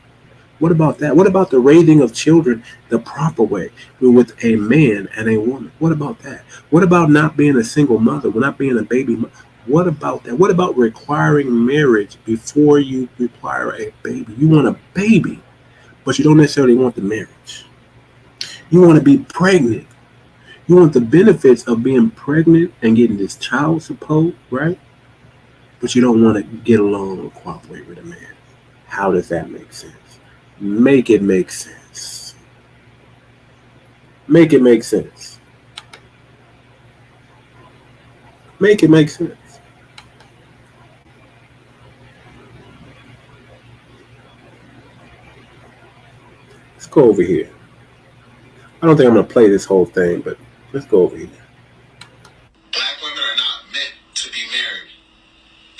What about that? What about the raising of children the proper way with a man and a woman? What about that? What about not being a single mother, not being a baby mother? What about that? What about requiring marriage before you require a baby? You want a baby, but you don't necessarily want the marriage. You want to be pregnant. You want the benefits of being pregnant and getting this child support, right? But you don't want to get along or cooperate with a man. How does that make sense? Make it make sense. Make it make sense. Make it make sense. Let's go over here. I don't think I'm going to play this whole thing, but let's go over here. Black women are not meant to be married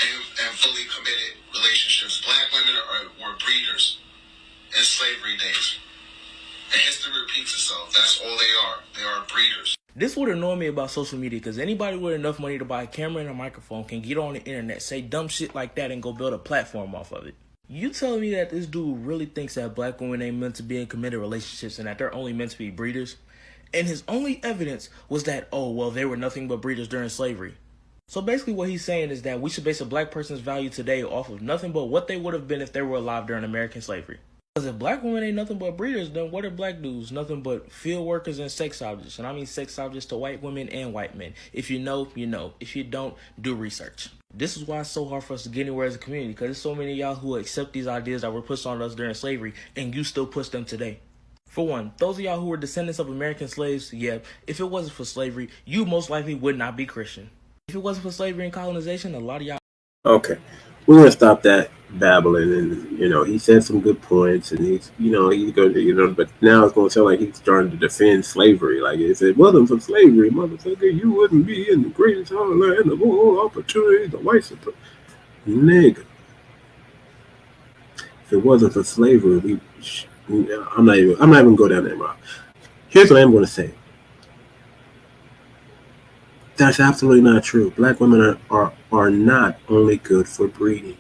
and fully committed relationships. Black women were breeders in slavery days. And history repeats itself. That's all they are. They are breeders. This would annoy me about social media because anybody with enough money to buy a camera and a microphone can get on the internet, say dumb shit like that, and go build a platform off of it. You telling me that this dude really thinks that black women ain't meant to be in committed relationships and that they're only meant to be breeders? And his only evidence was that, oh, well, they were nothing but breeders during slavery. So basically what he's saying is that we should base a black person's value today off of nothing but what they would have been if they were alive during American slavery. Because if black women ain't nothing but breeders, then what are black dudes? Nothing but field workers and sex objects. And I mean sex objects to white women and white men. If you know, you know. If you don't, do research. This is why it's so hard for us to get anywhere as a community. Because there's so many of y'all who accept these ideas that were pushed on us during slavery, and you still push them today. For one, those of y'all who were descendants of American slaves, yeah, if it wasn't for slavery, you most likely would not be Christian. If it wasn't for slavery and colonization, a lot of y'all... Okay. We're going to stop that babbling, and, he said some good points, and he's going to, but now it's going to sound like he's starting to defend slavery. Like, if it wasn't for slavery, motherfucker, you wouldn't be in the greatest land of all opportunities, the white supremacy. Nigga. If it wasn't for slavery, I'm not even going to go down that route. Here's what I'm going to say. That's absolutely not true. Black women are not only good for breeding.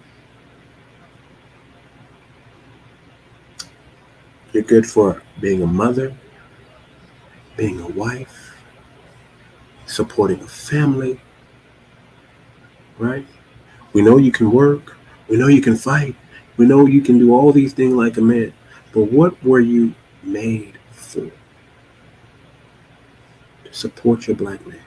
You're good for being a mother, being a wife, supporting a family, right? We know you can work. We know you can fight. We know you can do all these things like a man. But what were you made for? To support your black man.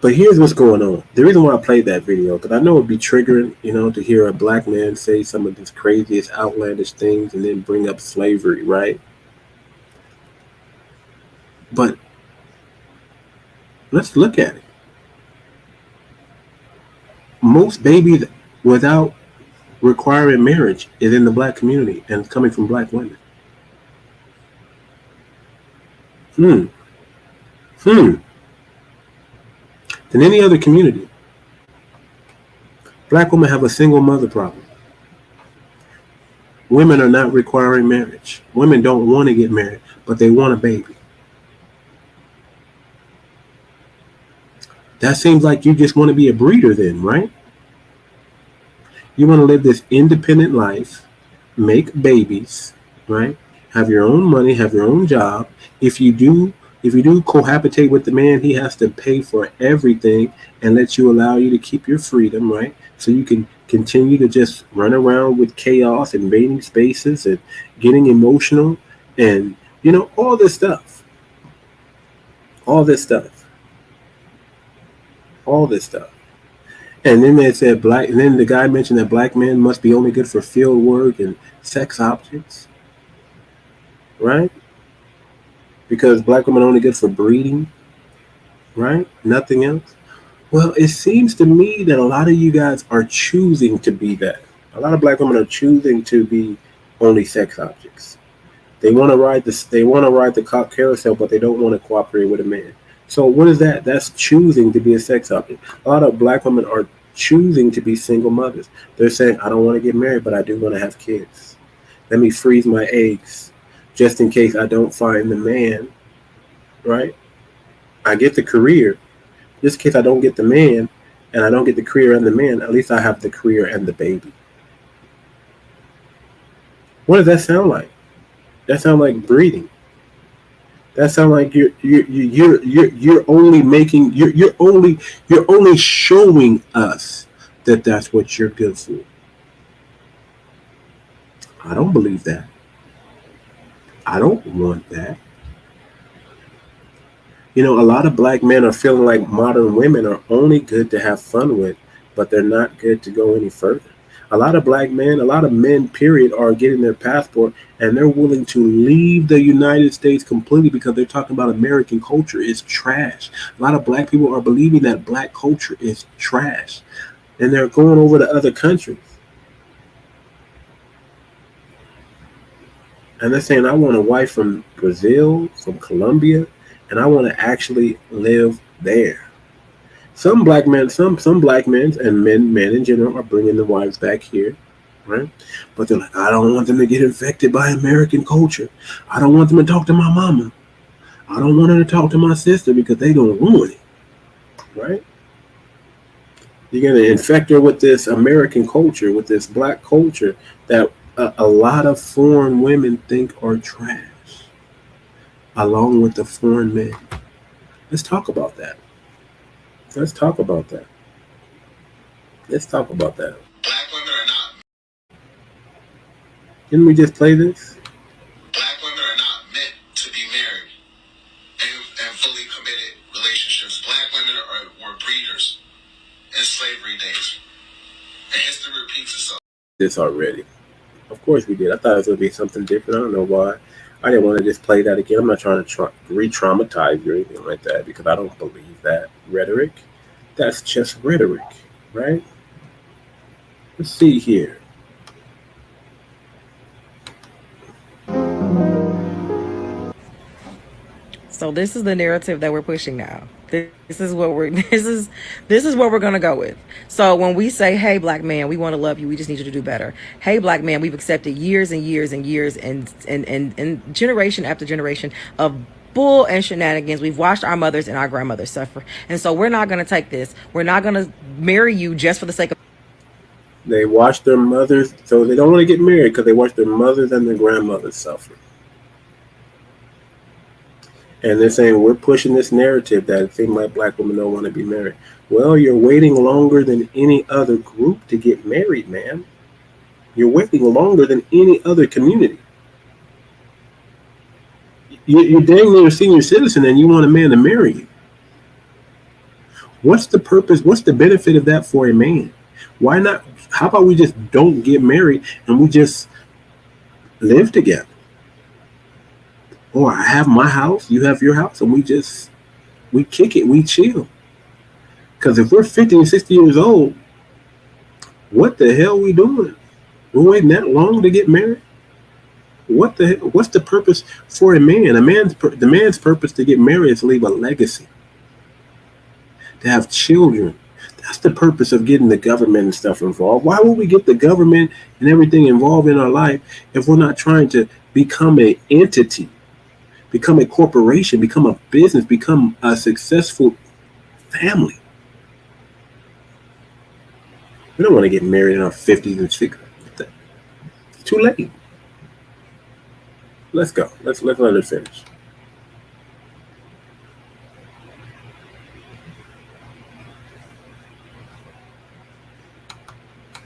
But here's what's going on. The reason why I played that video, because I know it'd be triggering, to hear a black man say some of these craziest, outlandish things and then bring up slavery, right? But let's look at it. Most babies without requiring marriage is in the black community and coming from black women. In any other community, black women have a single mother problem. Women are not requiring marriage. Women don't want to get married, but they want a baby. That seems like you just want to be a breeder then, right? You want to live this independent life, make babies, right? Have your own money, have your own job. If you do cohabitate with the man, he has to pay for everything and allow you to keep your freedom, right? So you can continue to just run around with chaos, invading spaces and getting emotional and, all this stuff. All this stuff. All this stuff. And then they said and then the guy mentioned that black men must be only good for field work and sex objects, right? Because black women are only good for breeding, right? Nothing else. Well, it seems to me that a lot of you guys are choosing to be that. A lot of black women are choosing to be only sex objects. They want to ride the cop carousel, but they don't want to cooperate with a man. So what is that? That's choosing to be a sex object. A lot of black women are choosing to be single mothers. They're saying, I don't want to get married, but I do want to have kids. Let me freeze my eggs just in case I don't find the man, right? I get the career. Just in case I don't get the man and I don't get the career and the man, at least I have the career and the baby. What does that sound like? That sounds like breeding. That sounds like you're only showing us that that's what you're good for. I don't believe that. I don't want that. A lot of black men are feeling like modern women are only good to have fun with, but they're not good to go any further. A lot of black men, a lot of men, period, are getting their passport and they're willing to leave the United States completely because they're talking about American culture is trash. A lot of black people are believing that black culture is trash and they're going over to other countries. And they're saying, I want a wife from Brazil, from Colombia, and I want to actually live there. Some black men, some black men and men in general are bringing their wives back here, right? But they're like, I don't want them to get infected by American culture. I don't want them to talk to my mama. I don't want her to talk to my sister because they don't ruin it, right? You're going to infect her with this American culture, with this black culture that a lot of foreign women think are trash, along with the foreign men. Let's talk about that. Let's talk about that. Black women are not. Didn't we just play this? Black women are not meant to be married and fully committed relationships. Black women were breeders in slavery days. And history repeats itself. This already. Of course we did. I thought it was going to be something different. I don't know why. I didn't want to just play that again. I'm not trying to re-traumatize you or anything like that because I don't believe that rhetoric. That's just rhetoric, right? Let's see here. So this is the narrative that we're pushing now. This is what we're gonna go with. So when we say, hey black man, we want to love you, we just need you to do better. Hey black man, we've accepted years and years and years and generation after generation of bull and shenanigans. We've watched our mothers and our grandmothers suffer. And so we're not going to take this. We're not going to marry you just for the sake of. They watch their mothers, so they don't want to get married because they watch their mothers and their grandmothers suffer. And they're saying we're pushing this narrative that it seems like black women don't want to be married. Well, you're waiting longer than any other group to get married, man. You're waiting longer than any other community. You're dang near a senior citizen and you want a man to marry you. What's the purpose? What's the benefit of that for a man? Why not? How about we just don't get married and we just live together? Or I have my house, you have your house, and we kick it, we chill. Because if we're 50 and 60 years old, what the hell are we doing? We're waiting that long to get married? What the hell? What's the purpose for a man? The man's purpose to get married is to leave a legacy, to have children. That's the purpose of getting the government and stuff involved. Why would we get the government and everything involved in our life if we're not trying to become an entity, become a corporation, become a business, become a successful family? We don't want to get married in our 50s and 60s. It's too late. Let's go. Let's let it finish.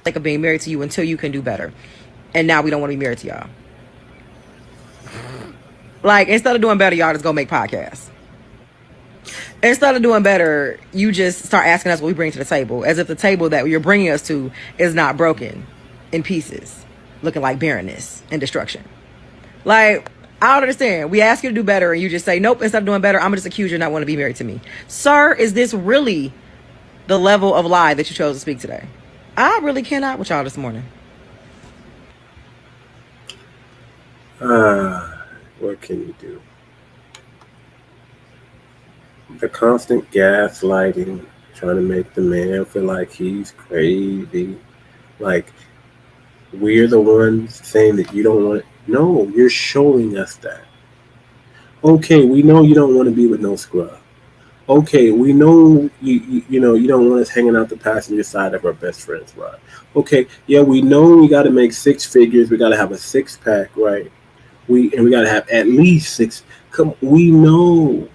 Like of being married to you until you can do better. And now we don't want to be married to y'all. Like, instead of doing better, y'all just go make podcasts. Instead of doing better, you just start asking us what we bring to the table, as if the table that you're bringing us to is not broken in pieces, looking like barrenness and destruction. Like, I don't understand. We ask you to do better and you just say, nope, instead of doing better, I'm going to just accuse you of not wanting to be married to me. Sir, is this really the level of lie that you chose to speak today? I really cannot with y'all this morning. What can you do? The constant gaslighting, trying to make the man feel like he's crazy. Like, we're the ones saying that you don't want it. No, you're showing us that. Okay, we know you don't want to be with no scrub. Okay, we know you know you don't want us hanging out the passenger side of our best friend's ride. Okay, yeah, we know we got to make 6 figures. We got to have a 6-pack, right? We got to have at least 6. Come, we know.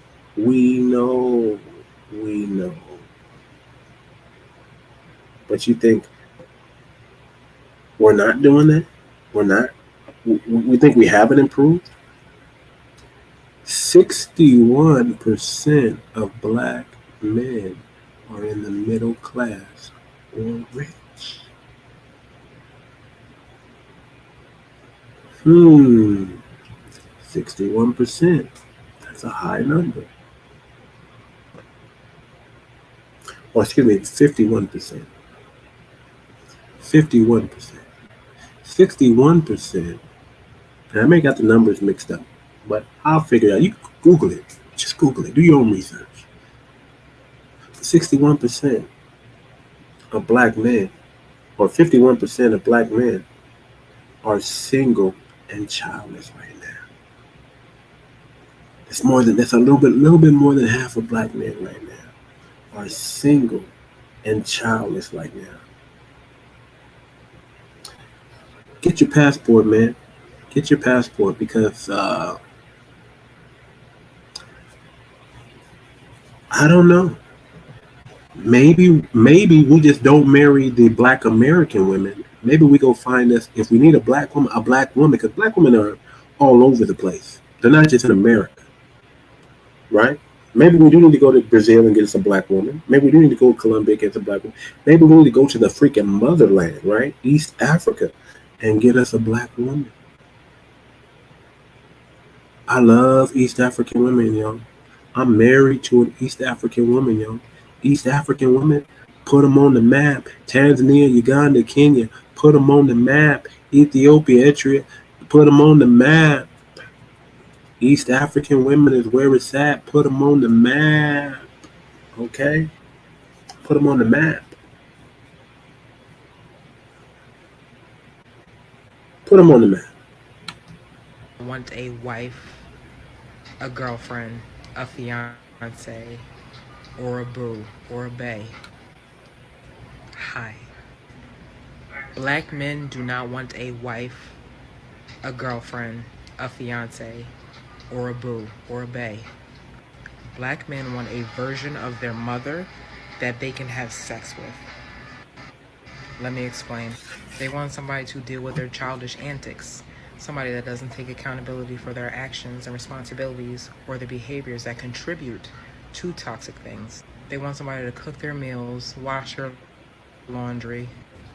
But you think we're not doing that? We're not. We think we haven't improved. 61% of black men are in the middle class or rich. 61%. That's a high number. Or excuse me, 51%. 51%. 61%. And I may got the numbers mixed up, but I'll figure it out. You Google it. Just Google it. Do your own research. 61% of black men, or 51% of black men, are single and childless right now. That's a little bit more than half of black men right now are single and childless right now. Get your passport, man. Get your passport, because I don't know. Maybe we just don't marry the black American women. Maybe we go find us, if we need a black woman, because black women are all over the place. They're not just in America, right? Maybe we do need to go to Brazil and get us a black woman. Maybe we do need to go to Colombia and get us a black woman. Maybe we need to go to the freaking motherland, right? East Africa, and get us a black woman. I love East African women, yo. I'm married to an East African woman, yo. East African women, put them on the map. Tanzania, Uganda, Kenya, put them on the map. Ethiopia, Eritrea, put them on the map. East African women is where it's at. Put them on the map. Okay? Put them on the map. Put them on the map. I want a wife a girlfriend, a fiance, or a boo, or a bae. Hi. Black men do not want a wife, a girlfriend, a fiance, or a boo, or a bae. Black men want a version of their mother that they can have sex with. Let me explain. They want somebody to deal with their childish antics, somebody that doesn't take accountability for their actions and responsibilities or the behaviors that contribute to toxic things. They want somebody to cook their meals, wash their laundry,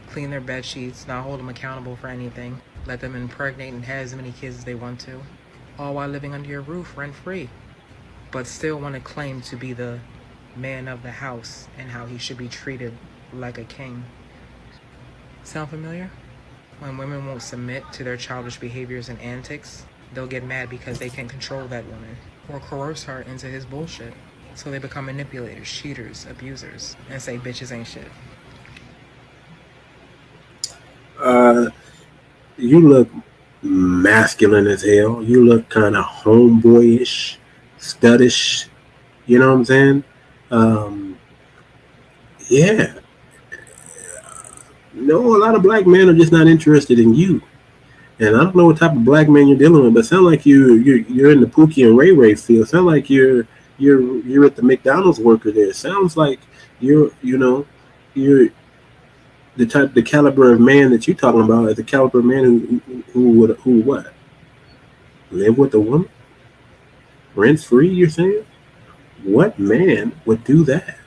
clean their bed sheets, not hold them accountable for anything, let them impregnate and have as many kids as they want to, all while living under your roof rent-free, but still want to claim to be the man of the house and how he should be treated like a king. Sound familiar? When women won't submit to their childish behaviors and antics, they'll get mad because they can control that woman or coerce her into his bullshit. So they become manipulators, cheaters, abusers, and say bitches ain't shit. You look masculine as hell. You look kind of homeboyish, studdish. You know what I'm saying? Yeah. No, a lot of black men are just not interested in you. And I don't know what type of black man you're dealing with, but sound like you're in the Pookie and Ray Ray field. Sound like you're at the McDonald's worker there. Sounds like you're the caliber of man that you're talking about is the caliber of man who what? Live with a woman? Rent free, you're saying? What man would do that?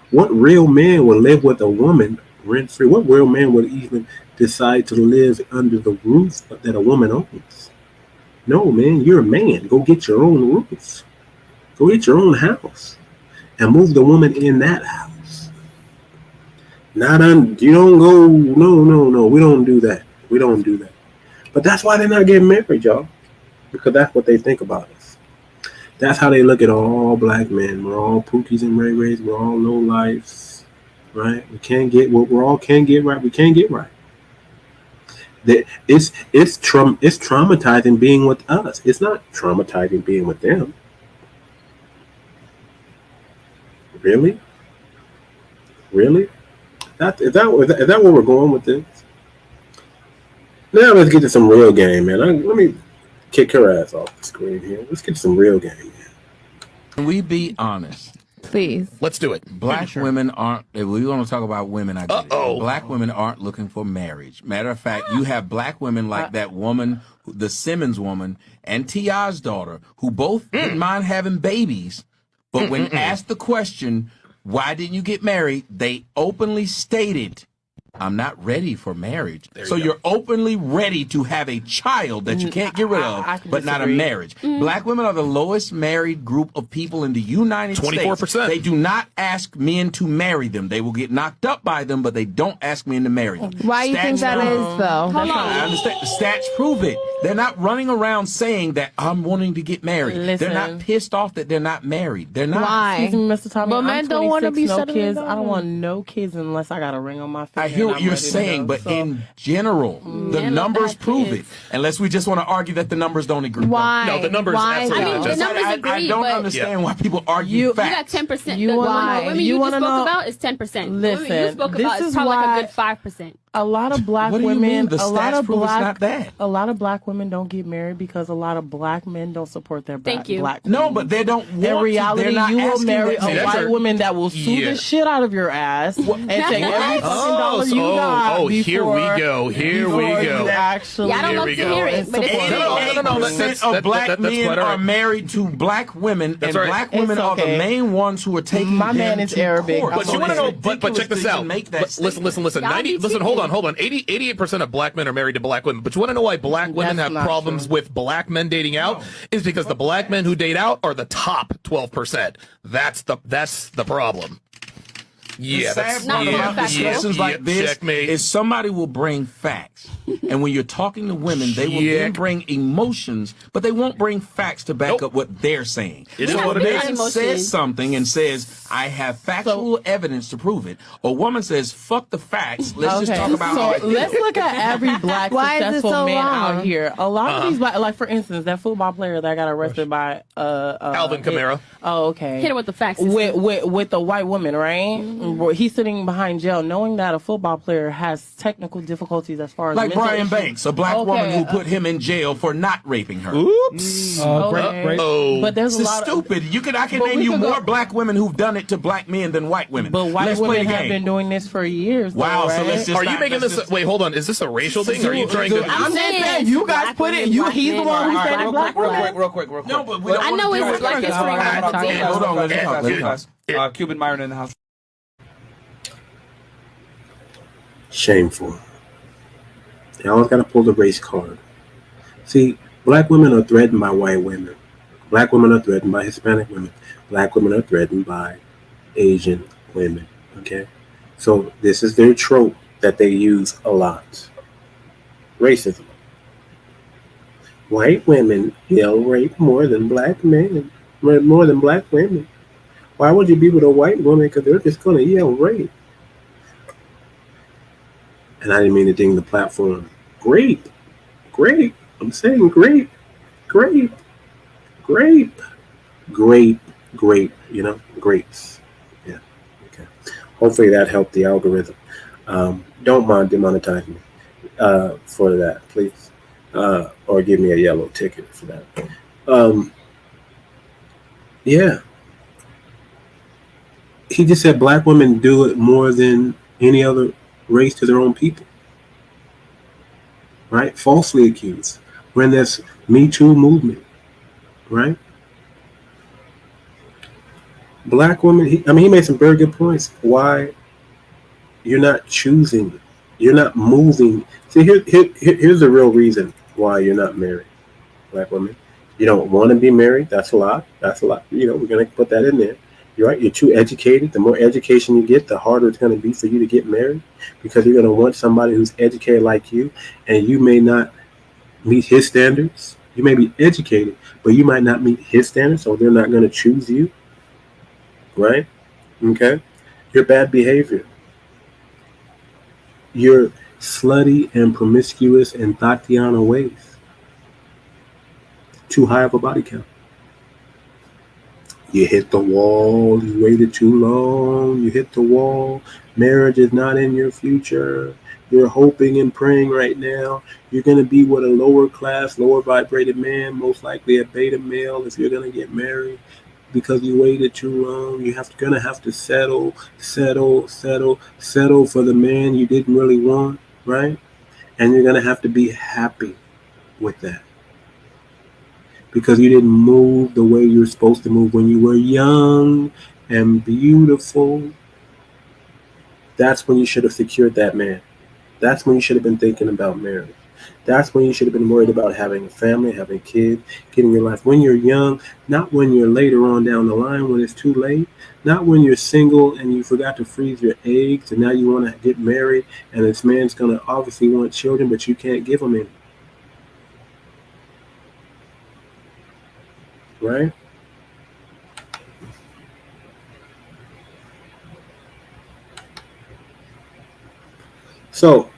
What real man would live with a woman rent free? What real man would even decide to live under the roof that a woman owns? No, man, you're a man. Go get your own roof. Go get your own house and move the woman in that house. You don't go, no. We don't do that. We don't do that. But that's why they're not getting married, y'all. Because that's what they think about us. That's how they look at all black men. We're all Pookies and Ray Rays. We're all low lives, right? We can't get what we all can't get right. We can't get right. It's traumatizing being with us. It's not traumatizing being with them. Really? Really? Is that where we're going with this? Now let's get to some real game, man. Let me kick her ass off the screen here. Let's get to some real game, man. Can we be honest? Please. Let's do it. Black women aren't, if we want to talk about women, I get it. Black women aren't looking for marriage. Matter of fact, you have black women like that woman, the Simmons woman, and T.I.'s daughter, who both didn't mind having babies, but when asked the question, why didn't you get married, they openly stated, I'm not ready for marriage. So you're openly ready to have a child that you can't get rid of, but not a marriage. Black women are the lowest married group of people in the United States. 24%. They do not ask men to marry them. They will get knocked up by them, but they don't ask men to marry them. Why do you think that is, though? I understand. The stats prove it. They're not running around saying that I'm wanting to get married. Listen. They're not pissed off that they're not married. They're not. Why? Excuse me, Mr. Tommy. But men don't want to be no settling kids. down. I don't want no kids unless I got a ring on my finger. I hear what and I'm you're ready to saying, go. but So, in general, the numbers prove it. Unless we just want to argue that the numbers don't agree. Why? No, the numbers Why, absolutely though? don't. The numbers I agree, don't but understand why people argue facts. You got 10%. You The wanna- women you you just wanna spoke know- about is 10%. Listen, Women you spoke this about is is probably like why- a good 5%. a lot of black What do you women, mean? The a lot stats of prove it's black, not that. a lot of black women don't get married because a lot of black men don't support their Thank you. black. No, but they don't want In to. reality, They're not you will asking marry that. a See, that's white her- woman that will sue Yeah. the shit out of your ass and take every fucking dollar you got. Here we before- go. Here we before go. you actually, Yeah, I don't Here love we to go. hear it, but it's Support No, it. 88% of black that's men quite all are right. married to black women, That's and right. black women It's are the okay. main ones who are taking My them man is to Arabic. court. I'm But So you want to it's know? But check ridiculous this to out. even make that Listen. Y'all be Listen. Hold cheating. on. 88% of black men are married to black women. But you want to know why black women That's have not problems true. with black men dating out? Is because the black men who date out are the top 12%. That's the problem. Yeah, the sad that's part yeah, about discussions yeah, like this checkmate. is somebody will bring facts. And when you're talking to women, they will then bring emotions, but they won't bring facts to back up what they're saying. It is So what if it man is. says something and says, I have factual evidence to prove it, a woman says, fuck the facts, let's just talk about how I So feel. let's look at every black Why is it successful so man long? out here. A lot of these black, like for instance, that football player that got arrested by Alvin Kamara. Oh, okay. Hit it with the facts. With the white woman, right? Mm-hmm. He's sitting behind jail, knowing that a football player has technical difficulties as far as Like mental Brian issues. Banks, a black woman who put him in jail for not raping her. Oops. But there's this a is lot stupid. I can but name we you could go- more black women who've done it to black men than white women. But white Let's play women the have game. been doing this for years. Wow, though, so right? let's just Are you not- making let's this? just- Wait, hold on. Is this a racial thing? Or are you trying to? I'm saying you guys put it. He's the one who said it. Black women. Real quick. No, but we don't I know it's Black History Month. Hold on, let me talk. Cuban Myron in the house. Shameful. They always got to pull the race card. See, black women are threatened by white women. Black women are threatened by Hispanic women. Black women are threatened by Asian women. Okay? So this is their trope that they use a lot. Racism. White women yell rape more than black men, more than black women. Why would you be with a white woman? Because they're just going to yell rape. And I didn't mean to ding the platform. Grape. I'm saying grape. Grape. You know, grapes. Yeah. Okay. Hopefully that helped the algorithm. Don't mind demonetizing me for that, please. Or give me a yellow ticket for that. Yeah. He just said black women do it more than any other race to their own people. Right? Falsely accused. When there's Me Too movement. Right? Black women, he made some very good points. Why you're not choosing, you're not moving. See, here's the real reason why you're not married, black women. You don't want to be married. That's a lot. You know, we're going to put that in there. You're right. You're too educated. The more education you get, the harder it's going to be for you to get married, because you're going to want somebody who's educated like you, and you may not meet his standards. You may be educated, but you might not meet his standards, so they're not going to choose you. Right? Okay? Your bad behavior. Your slutty and promiscuous and Tatiana ways. Too high of a body count. You hit the wall. You waited too long. You hit the wall. Marriage is not in your future. You're hoping and praying right now. You're going to be with a lower class, lower vibrated man, most likely a beta male if you're going to get married. Because you waited too long, you're gonna have to settle for the man you didn't really want, right? And you're gonna have to be happy with that, because you didn't move the way you were supposed to move when you were young and beautiful. That's when you should have secured that man. That's when you should have been thinking about marriage. That's when you should have been worried about having a family, having kids, getting your life. When you're young, not when you're later on down the line when it's too late. Not when you're single and you forgot to freeze your eggs and now you want to get married and this man's going to obviously want children, but you can't give them any. Right? So,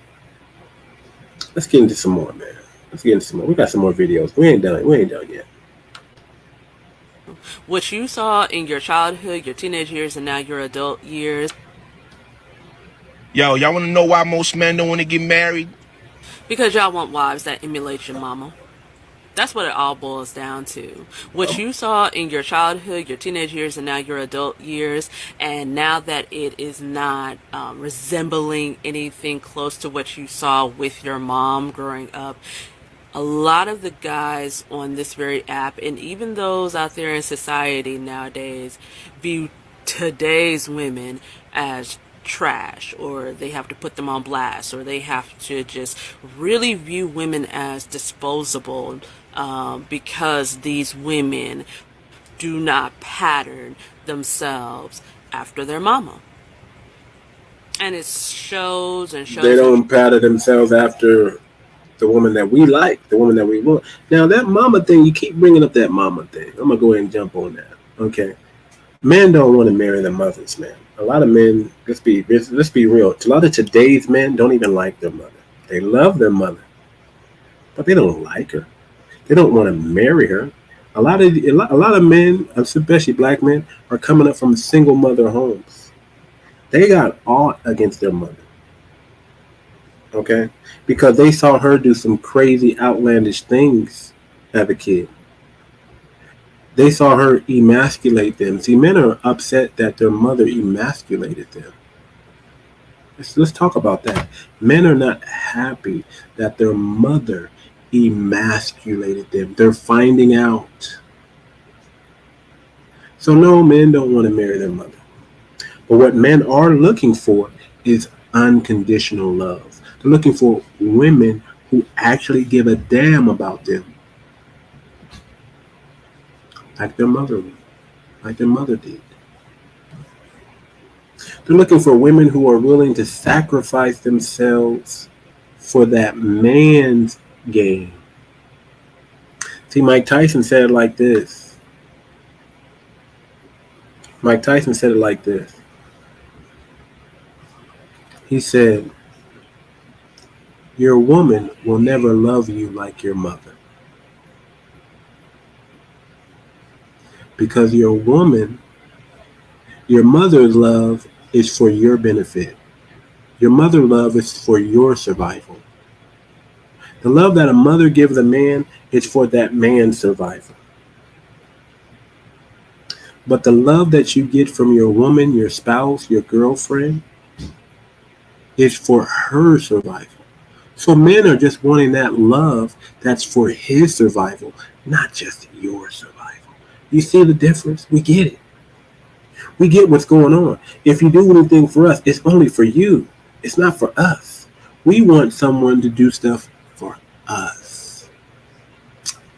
let's get into some more, man. We got some more videos. We ain't done yet. What you saw in your childhood, your teenage years, and now your adult years. Yo, y'all want to know why most men don't want to get married? Because y'all want wives that emulate your mama. That's what it all boils down to. What you saw in your childhood, your teenage years, and now your adult years, and now that it is not resembling anything close to what you saw with your mom growing up, a lot of the guys on this very app, and even those out there in society nowadays, view today's women as trash, or they have to put them on blast, or they have to just really view women as disposable, because these women do not pattern themselves after their mama. And it shows and shows. They don't pattern themselves after the woman that we like, the woman that we want. Now that mama thing, you keep bringing up that mama thing. I'm gonna go ahead and jump on that. Okay, men don't want to marry their mothers, man. A lot of men, let's be real. A lot of today's men don't even like their mother. They love their mother, but they don't like her. They don't want to marry her. A lot of men, especially black men, are coming up from single mother homes. They got aught against their mother. Okay? Because they saw her do some crazy, outlandish things as a kid. They saw her emasculate them. See, men are upset that their mother emasculated them. Let's talk about that. Men are not happy that their mother emasculated them. They're finding out. So no, men don't want to marry their mother. But what men are looking for is unconditional love. They're looking for women who actually give a damn about them. Like their mother did. They're looking for women who are willing to sacrifice themselves for that man's gain. See, Mike Tyson said it like this. He said, your woman will never love you like your mother. Because your mother's love is for your benefit. Your mother's love is for your survival. The love that a mother gives a man is for that man's survival. But the love that you get from your woman, your spouse, your girlfriend, is for her survival. So men are just wanting that love that's for his survival, not just your survival. You see the difference? We get it. We get what's going on. If you do anything for us, it's only for you. It's not for us. We want someone to do stuff for us.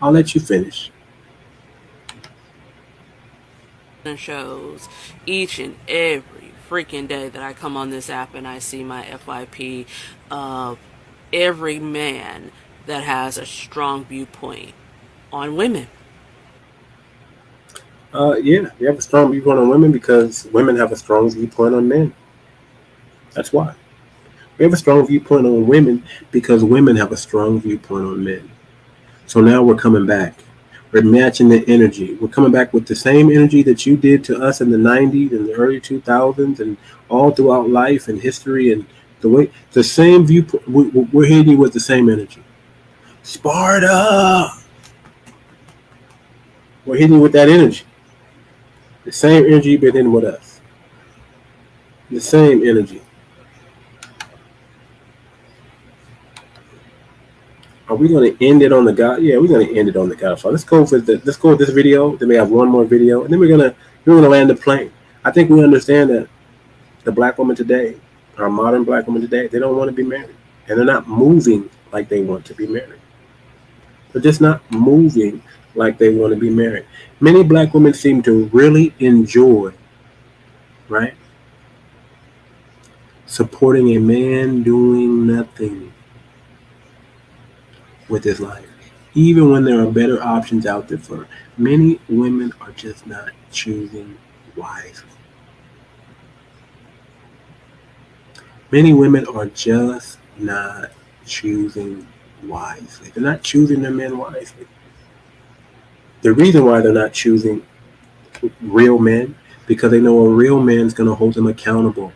I'll let you finish. And shows each and every freaking day that I come on this app and I see my FYP of every man that has a strong viewpoint on women. Yeah, we have a strong viewpoint on women because women have a strong viewpoint on men. That's why. We have a strong viewpoint on women because women have a strong viewpoint on men. So now we're coming back. We're matching the energy. We're coming back with the same energy that you did to us in the 90s and the early 2000s and all throughout life and history and the same viewpoint. We're hitting you with the same energy. Sparta! We're hitting you with that energy. The same energy you've been in with us. The same energy. Are we going to end it on the God? Yeah, we're going to end it on the Godfather. Let's go with this video. Then we have one more video, and then we're gonna land the plane. I think we understand that the black woman today, our modern black woman today, they don't want to be married, and they're not moving like they want to be married. They're just not moving like they want to be married. Many black women seem to really enjoy, right, supporting a man doing nothing with his life, even when there are better options out there for her. Many women are just not choosing wisely. Many women are just not choosing wisely. They're not choosing their men wisely. The reason why they're not choosing real men, because they know a real man's going to hold them accountable.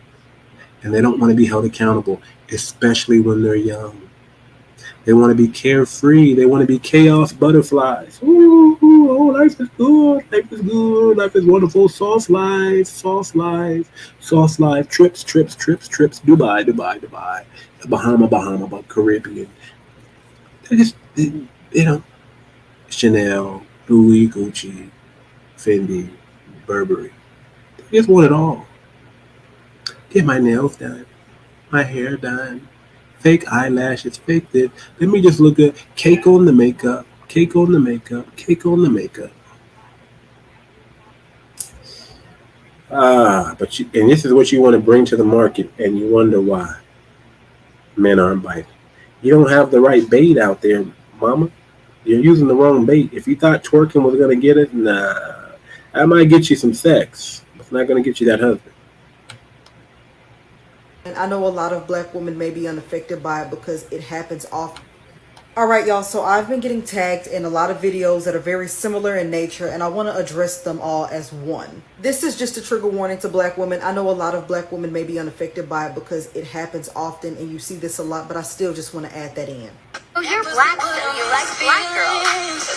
And they don't want to be held accountable, especially when they're young. They want to be carefree. They want to be chaos butterflies. Ooh, oh, life is good. Life is good. Life is wonderful. Sauce life. Sauce life. Sauce life. Trips, trips, trips, trips. Dubai, Dubai, Dubai. Bahama, Caribbean. They just, Chanel, Louis, Gucci, Fendi, Burberry. They just want it all. Get my nails done. My hair done. Fake eyelashes, fake this. Let me just look good. Cake on the makeup. Cake on the makeup. Cake on the makeup. And this is what you want to bring to the market, and you wonder why men aren't biting. You don't have the right bait out there, mama. You're using the wrong bait. If you thought twerking was gonna get it, nah. That might get you some sex. It's not gonna get you that husband. And I know a lot of black women may be unaffected by it because it happens often. Alright y'all, so I've been getting tagged in a lot of videos that are very similar in nature, and I want to address them all as one. This is just a trigger warning to black women. I know a lot of black women may be unaffected by it because it happens often and you see this a lot, but I still just want to add that in. Oh, you're black, so you like black girls.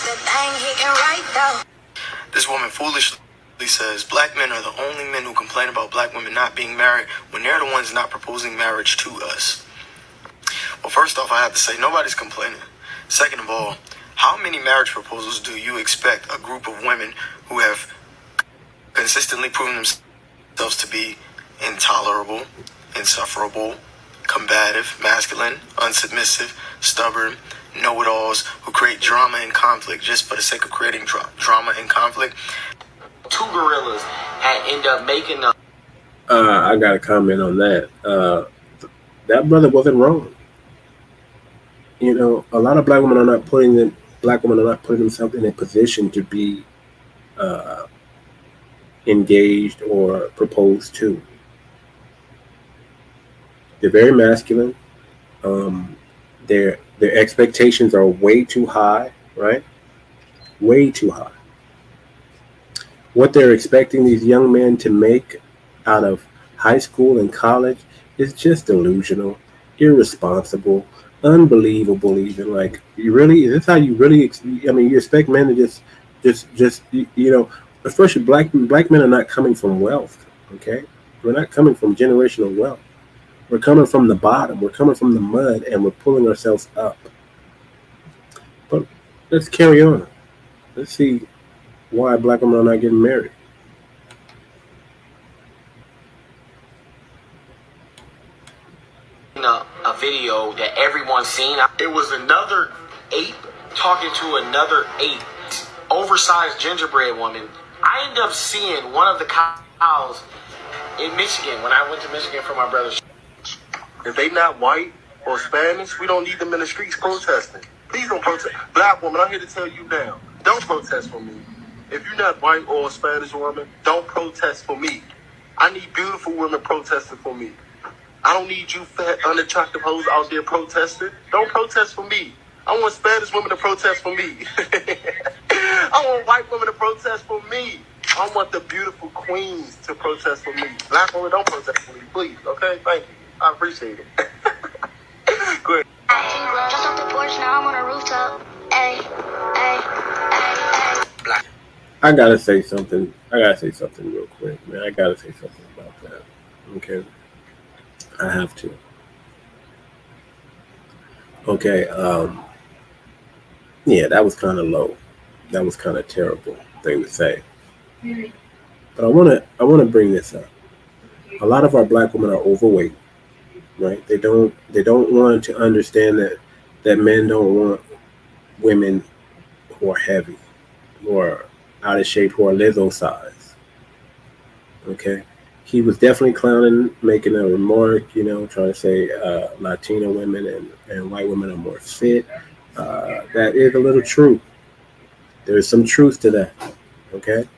This woman foolishly says black men are the only men who complain about black women not being married when they're the ones not proposing marriage to us. Well, first off, I have to say nobody's complaining. Second of all, how many marriage proposals do you expect a group of women who have consistently proven themselves to be intolerable, insufferable, combative, masculine, unsubmissive, stubborn, know-it-alls, who create drama and conflict just for the sake of creating drama and conflict? Two gorillas had end up making a... I got a comment on that. That brother wasn't wrong. You know, a lot of black women are not putting themselves in a position to be engaged or proposed to. They're very masculine. Their expectations are way too high, right? Way too high. What they're expecting these young men to make out of high school and college is just delusional, irresponsible, unbelievable. Even like, you really, is this how you really? I mean, you expect men to just you know, especially black men are not coming from wealth. Okay, we're not coming from generational wealth. We're coming from the bottom. We're coming from the mud, and we're pulling ourselves up. But let's carry on. Let's see why black women are not getting married. A video that everyone's seen. It was another ape talking to another ape, oversized gingerbread woman. I ended up seeing one of the cows in Michigan when I went to Michigan for my brother's. If they not white or Spanish, we don't need them in the streets protesting. Please don't protest. Black woman, I'm here to tell you now, don't protest for me. If you're not white or a Spanish woman, don't protest for me. I need beautiful women protesting for me. I don't need you fat, unattractive hoes out there protesting. Don't protest for me. I want Spanish women to protest for me. I want white women to protest for me. I want the beautiful queens to protest for me. Black women, don't protest for me, please. Okay? Thank you. I appreciate it. Go ahead. Just off the porch, now I'm on a rooftop. Ay, ay, ay, ay. I gotta say something real quick, man. I gotta say something about that. Okay. I have to. Okay, yeah, that was kind of low. That was kind of terrible thing to say. But I wanna bring this up. A lot of our black women are overweight, right? They don't want to understand that men don't want women who are heavy, who are out of shape, who are Lizzo size. Okay? He was definitely clowning, making a remark, you know, trying to say Latina women and white women are more fit. That is a little true. There's some truth to that. Okay?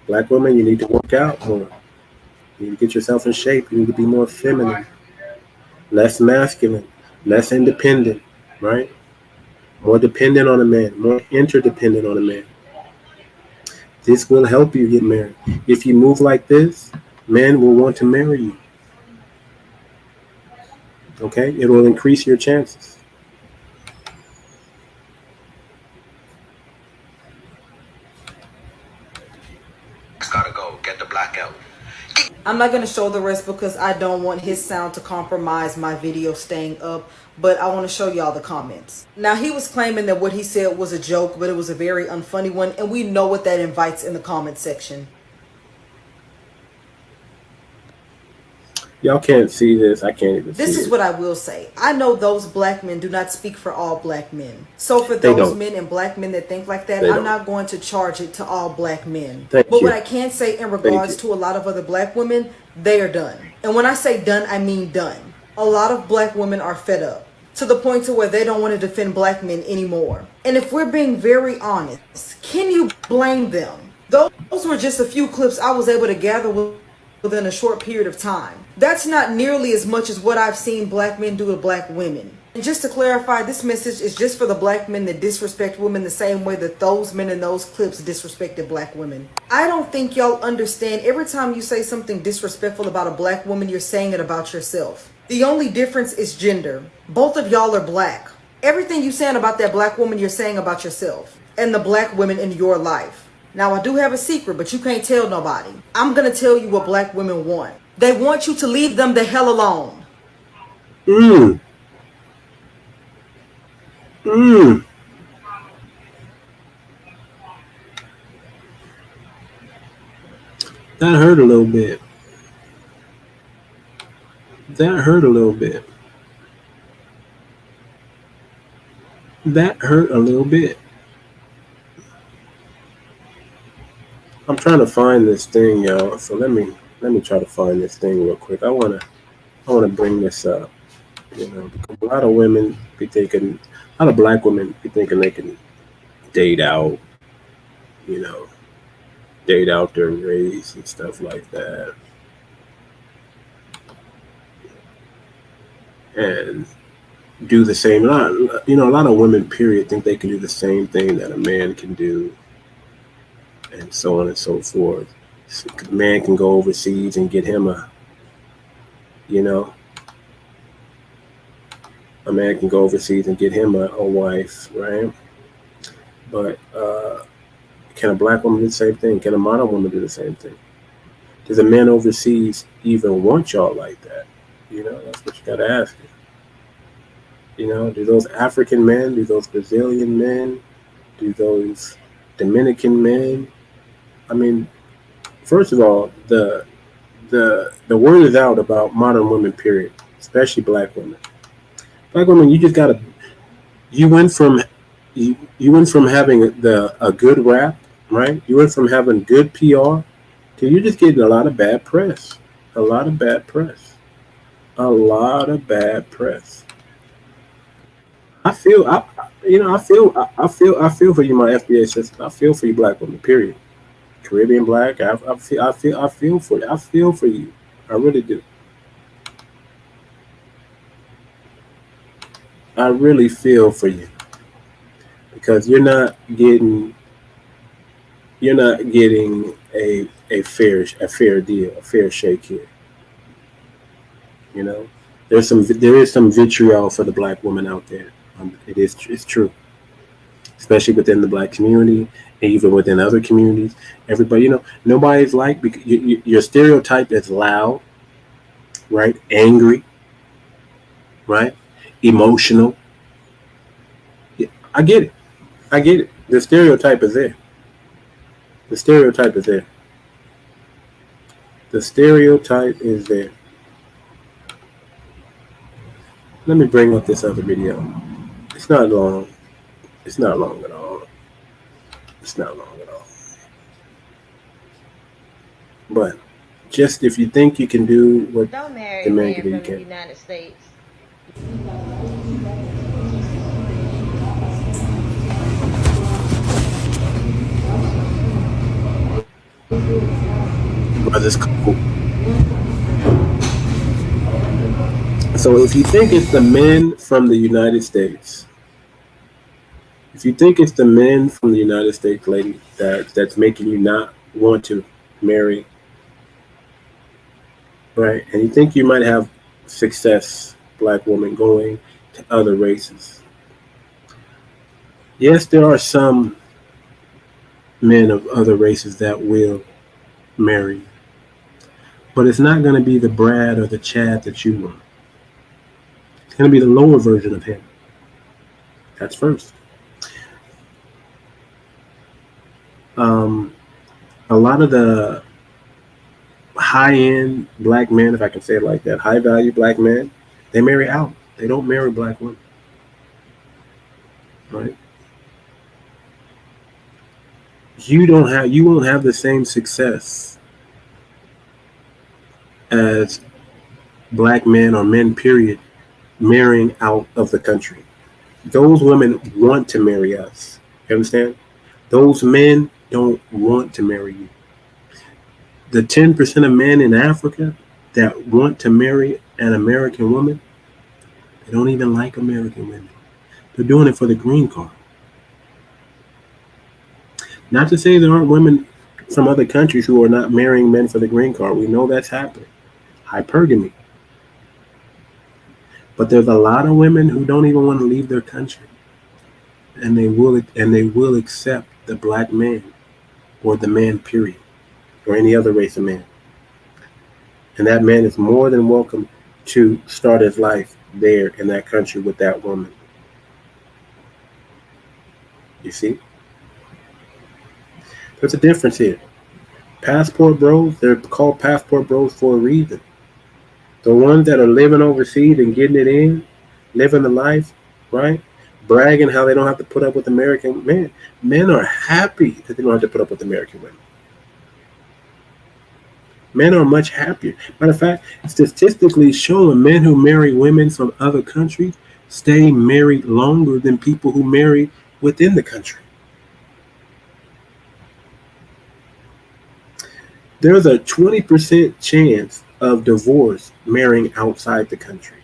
Black women, you need to work out more. You need to get yourself in shape. You need to be more feminine, less masculine, less independent, right? More dependent on a man, more interdependent on a man. This will help you get married. If you move like this, men will want to marry you. Okay? It will increase your chances. Gotta go. Get the blackout. I'm not going to show the rest because I don't want his sound to compromise my video staying up, but I want to show y'all the comments. Now, he was claiming that what he said was a joke, but it was a very unfunny one, and we know what that invites in the comment section. Y'all can't see this. I can't even see This is it. what I will say. I know those black men do not speak for all black men. So for They those don't. men and black men that think like that, They I'm don't. not going to charge it to all black men. Thank But you. what I can say in Thank regards you. to a lot of other black women, they are done. And when I say done, I mean done. A lot of black women are fed up to the point to where they don't want to defend black men anymore. And if we're being very honest, can you blame them? Those were just a few clips I was able to gather within a short period of time. That's not nearly as much as what I've seen black men do to black women. And just to clarify, this message is just for the black men that disrespect women the same way that those men in those clips disrespected black women. I don't think y'all understand, every time you say something disrespectful about a black woman, you're saying it about yourself. The only difference is gender. Both of y'all are black. Everything you're saying about that black woman, you're saying about yourself and the black women in your life. Now, I do have a secret, but you can't tell nobody. I'm going to tell you what black women want. They want you to leave them the hell alone. Mmm. Mmm. That hurt a little bit. That hurt a little bit. That hurt a little bit. I'm trying to find this thing, y'all. So let me try to find this thing real quick. I wanna bring this up. You know, because a lot of women be thinking, a lot of black women be thinking they can date out, you know, date out their race and stuff like that. And do the same. A lot of women, period, think they can do the same thing that a man can do, and so on and so forth. So a man can go overseas and get him a man can go overseas and get him a wife, right? But can a black woman do the same thing? Can a modern woman do the same thing? Does a man overseas even want y'all like that? You know, that's what you gotta ask. You know, do those African men, do those Brazilian men, do those Dominican men? I mean, first of all, the word is out about modern women, period, especially black women. Black women, you just gotta. You went from having a good rap, right? You went from having good PR to you just getting a lot of bad press, a lot of bad press, a lot of bad press. I feel for you, my FBA sister. I feel for you, black women. Period. Caribbean black. I feel for you. I feel for you. I really do. I really feel for you because you're not getting a fair deal, a fair shake here. You know, there is some vitriol for the black woman out there. It's true, especially within the black community, and even within other communities. Everybody, nobody's like, because your stereotype is loud, right? Angry, right? Emotional. Yeah, I get it. I get it. The stereotype is there. The stereotype is there. The stereotype is there. Let me bring up this other video. It's not long. It's not long at all. It's not long at all. But just if you think you can do what Don't marry the a man man can do, you from the can. United States. Brothers cool. So if you think it's the men from the United States, if you think it's the men from the United States, lady, that's making you not want to marry, right? And you think you might have success, black woman, going to other races. Yes, there are some men of other races that will marry, but it's not going to be the Brad or the Chad that you want. It's going to be the lower version of him. That's first. A lot of the high-end black men, if I can say it like that, high-value black men, they marry out. They don't marry black women, right? You won't have the same success as black men or men, period, marrying out of the country. Those women want to marry us. You understand? Those men don't want to marry you. The 10% of men in Africa that want to marry an American woman, they don't even like American women. They're doing it for the green card. Not to say there aren't women from other countries who are not marrying men for the green card. We know that's happening. Hypergamy. But there's a lot of women who don't even want to leave their country. And they will accept the black man or the man, period, or any other race of man. And that man is more than welcome to start his life there in that country with that woman. You see? There's a difference here. Passport bros, they're called passport bros for a reason. The ones that are living overseas and getting it in, living the life, right? Bragging how they don't have to put up with American men. Men are happy that they don't have to put up with American women. Men are much happier. Matter of fact, statistically shown, men who marry women from other countries stay married longer than people who marry within the country. There's a 20% chance of divorce marrying outside the country.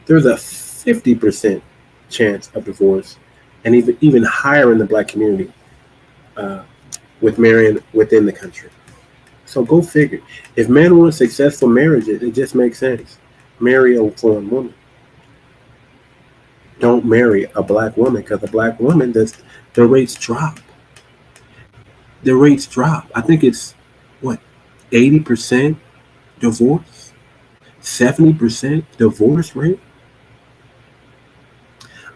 There's a 50% chance of divorce, and even higher in the black community, with marrying within the country. So go figure. If men want successful marriages, it just makes sense. Marry a foreign woman. Don't marry a black woman, because a black woman, the rates drop. The rates drop. I think it's, 80% divorce? 70% divorce rate?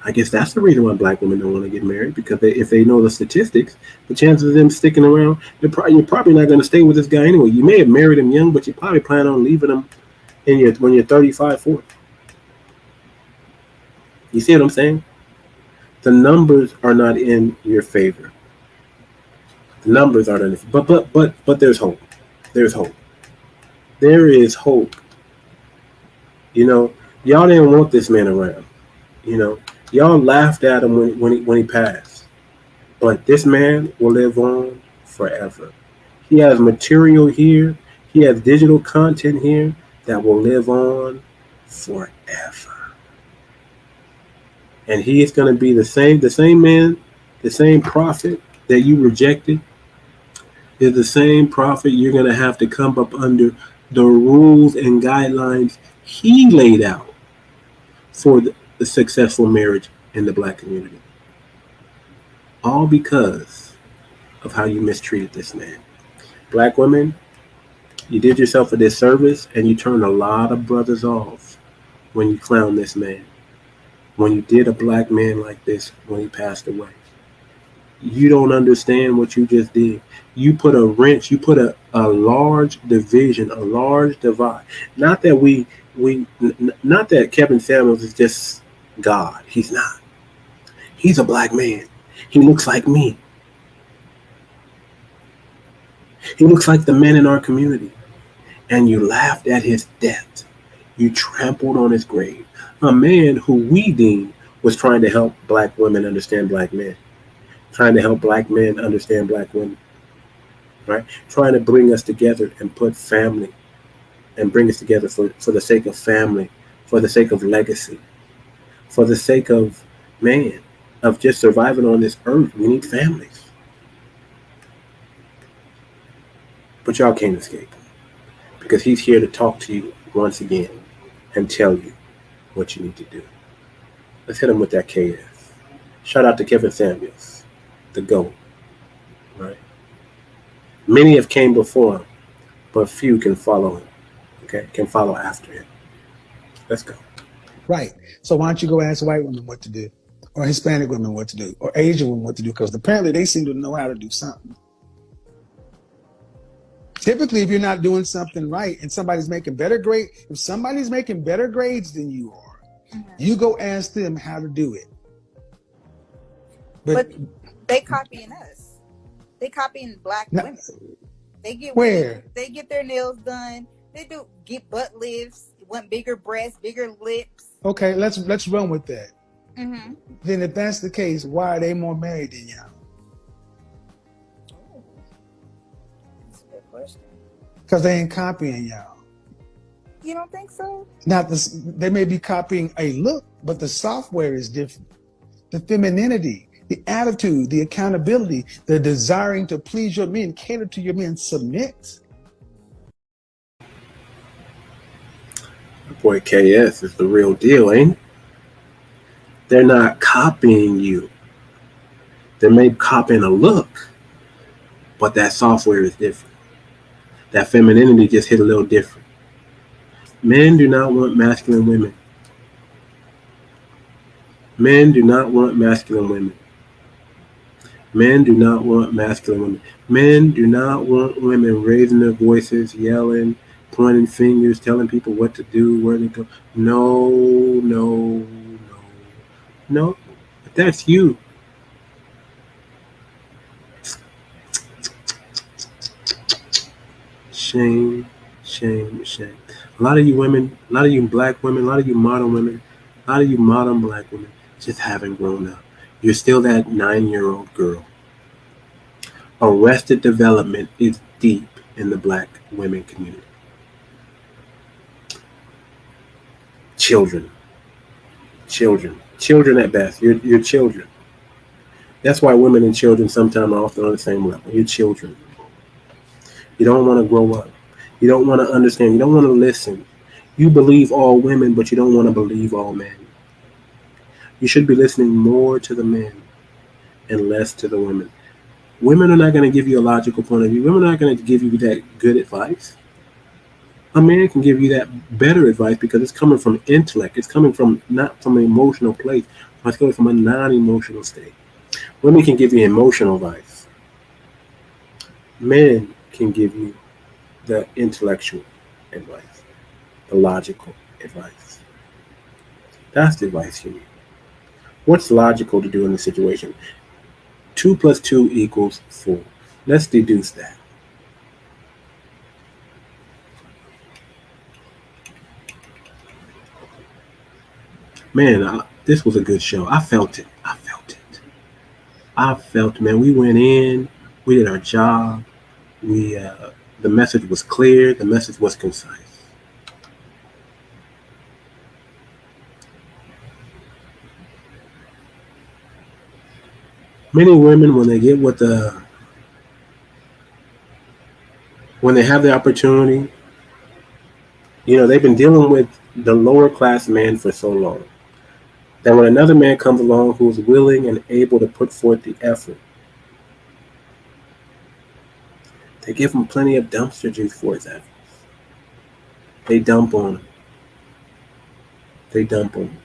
I guess that's the reason why black women don't want to get married, because if they know the statistics, the chances of them sticking around, you're probably not going to stay with this guy anyway. You may have married him young, but you probably plan on leaving him when you're 35, 40. You see what I'm saying? The numbers are not in your favor. The numbers aren't in it. But there's hope. There's hope. There is hope. Y'all didn't want this man around. Y'all laughed at him when he passed. But this man will live on forever. He has material here. He has digital content here that will live on forever. And he is going to be the same man, the same prophet that you rejected is the same prophet you're going to have to come up under the rules and guidelines he laid out for the successful marriage in the black community. All because of how you mistreated this man. Black women, you did yourself a disservice, and you turned a lot of brothers off when you clowned this man. When you did a black man like this when he passed away. You don't understand what you just did. You put a wrench, you put a large division, a large divide. Not that not that Kevin Samuels is just God. He's not. He's a black man. He looks like me. He looks like the men in our community. And you laughed at his death. You trampled on his grave. A man who we deem was trying to help black women understand black men. Trying to help black men understand black women, right? Trying to bring us together and put family and bring us together for the sake of family, for the sake of legacy, for the sake of of just surviving on this earth. We need families. But y'all can't escape him, because he's here to talk to you once again and tell you what you need to do. Let's hit him with that KS. Shout out to Kevin Samuels. The GOAT, right? Many have came before him, but few can follow him, okay? Can follow after him. Let's go. Right. So why don't you go ask white women what to do, or Hispanic women what to do, or Asian women what to do? Because apparently they seem to know how to do something. Typically, if you're not doing something right and somebody's making better grade, if somebody's making better grades than you are, you go ask them how to do it. But they copying us. They copying black women. They get where? They get their nails done. They get butt lifts, want bigger breasts, bigger lips. Okay, let's run with that. Mm-hmm. Then if that's the case, why are they more married than y'all? That's a good question. Because they ain't copying y'all. You don't think so? They may be copying a look, but the software is different. The femininity, the attitude, the accountability, the desiring to please your men, cater to your men, submit. Boy, KS is the real deal, ain't it? They're not copying you. They may be copying a look, but that software is different. That femininity just hit a little different. Men do not want masculine women. Men do not want masculine women. Men do not want masculine women. Men do not want women raising their voices, yelling, pointing fingers, telling people what to do, where to go. No, no, no, no. But that's you. Shame, shame, shame. A lot of you women, a lot of you black women, a lot of you modern women, a lot of you modern black women just haven't grown up. You're still that 9-year-old girl. Arrested development is deep in the black women community. Children at best. You're children. That's why women and children sometimes are often on the same level. You're children. You don't want to grow up. You don't want to understand. You don't want to listen. You believe all women, but you don't want to believe all men. You should be listening more to the men and less to the women. Women are not going to give you a logical point of view. Women are not going to give you that good advice. A man can give you that better advice because it's coming from intellect. It's coming from not from an emotional place. It's coming from a non-emotional state. Women can give you emotional advice. Men can give you the intellectual advice, the logical advice. That's the advice you need. What's logical to do in this situation? 2 + 2 = 4. Let's deduce that. Man, this was a good show. I felt it. Man, we went in, we did our job. The message was clear. The message was concise. Many women, when they have the opportunity, they've been dealing with the lower class man for so long that when another man comes along who's willing and able to put forth the effort, they give him plenty of dumpster juice for his efforts. They dump on him. They dump on him.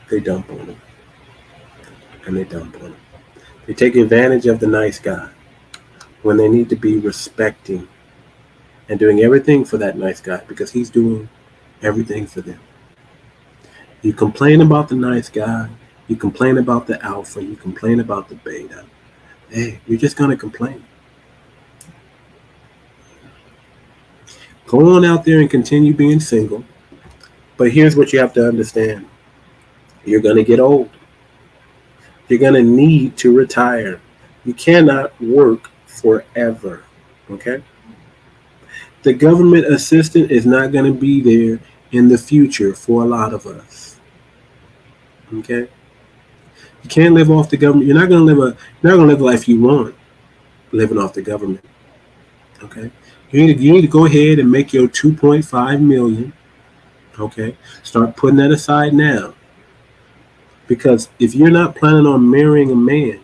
They dump on him. And they dump on him. They take advantage of the nice guy when they need to be respecting and doing everything for that nice guy because he's doing everything for them. You complain about the nice guy. You complain about the alpha. You complain about the beta. Hey, you're just going to complain. Go on out there and continue being single. But here's what you have to understand. You're going to get old. You're going to need to retire. You cannot work forever. Okay? The government assistance is not going to be there in the future for a lot of us. Okay? You can't live off the government. You're not going to live a life you want living off the government. Okay? You need to go ahead and make your $2.5 million. Okay? Start putting that aside now. Because if you're not planning on marrying a man,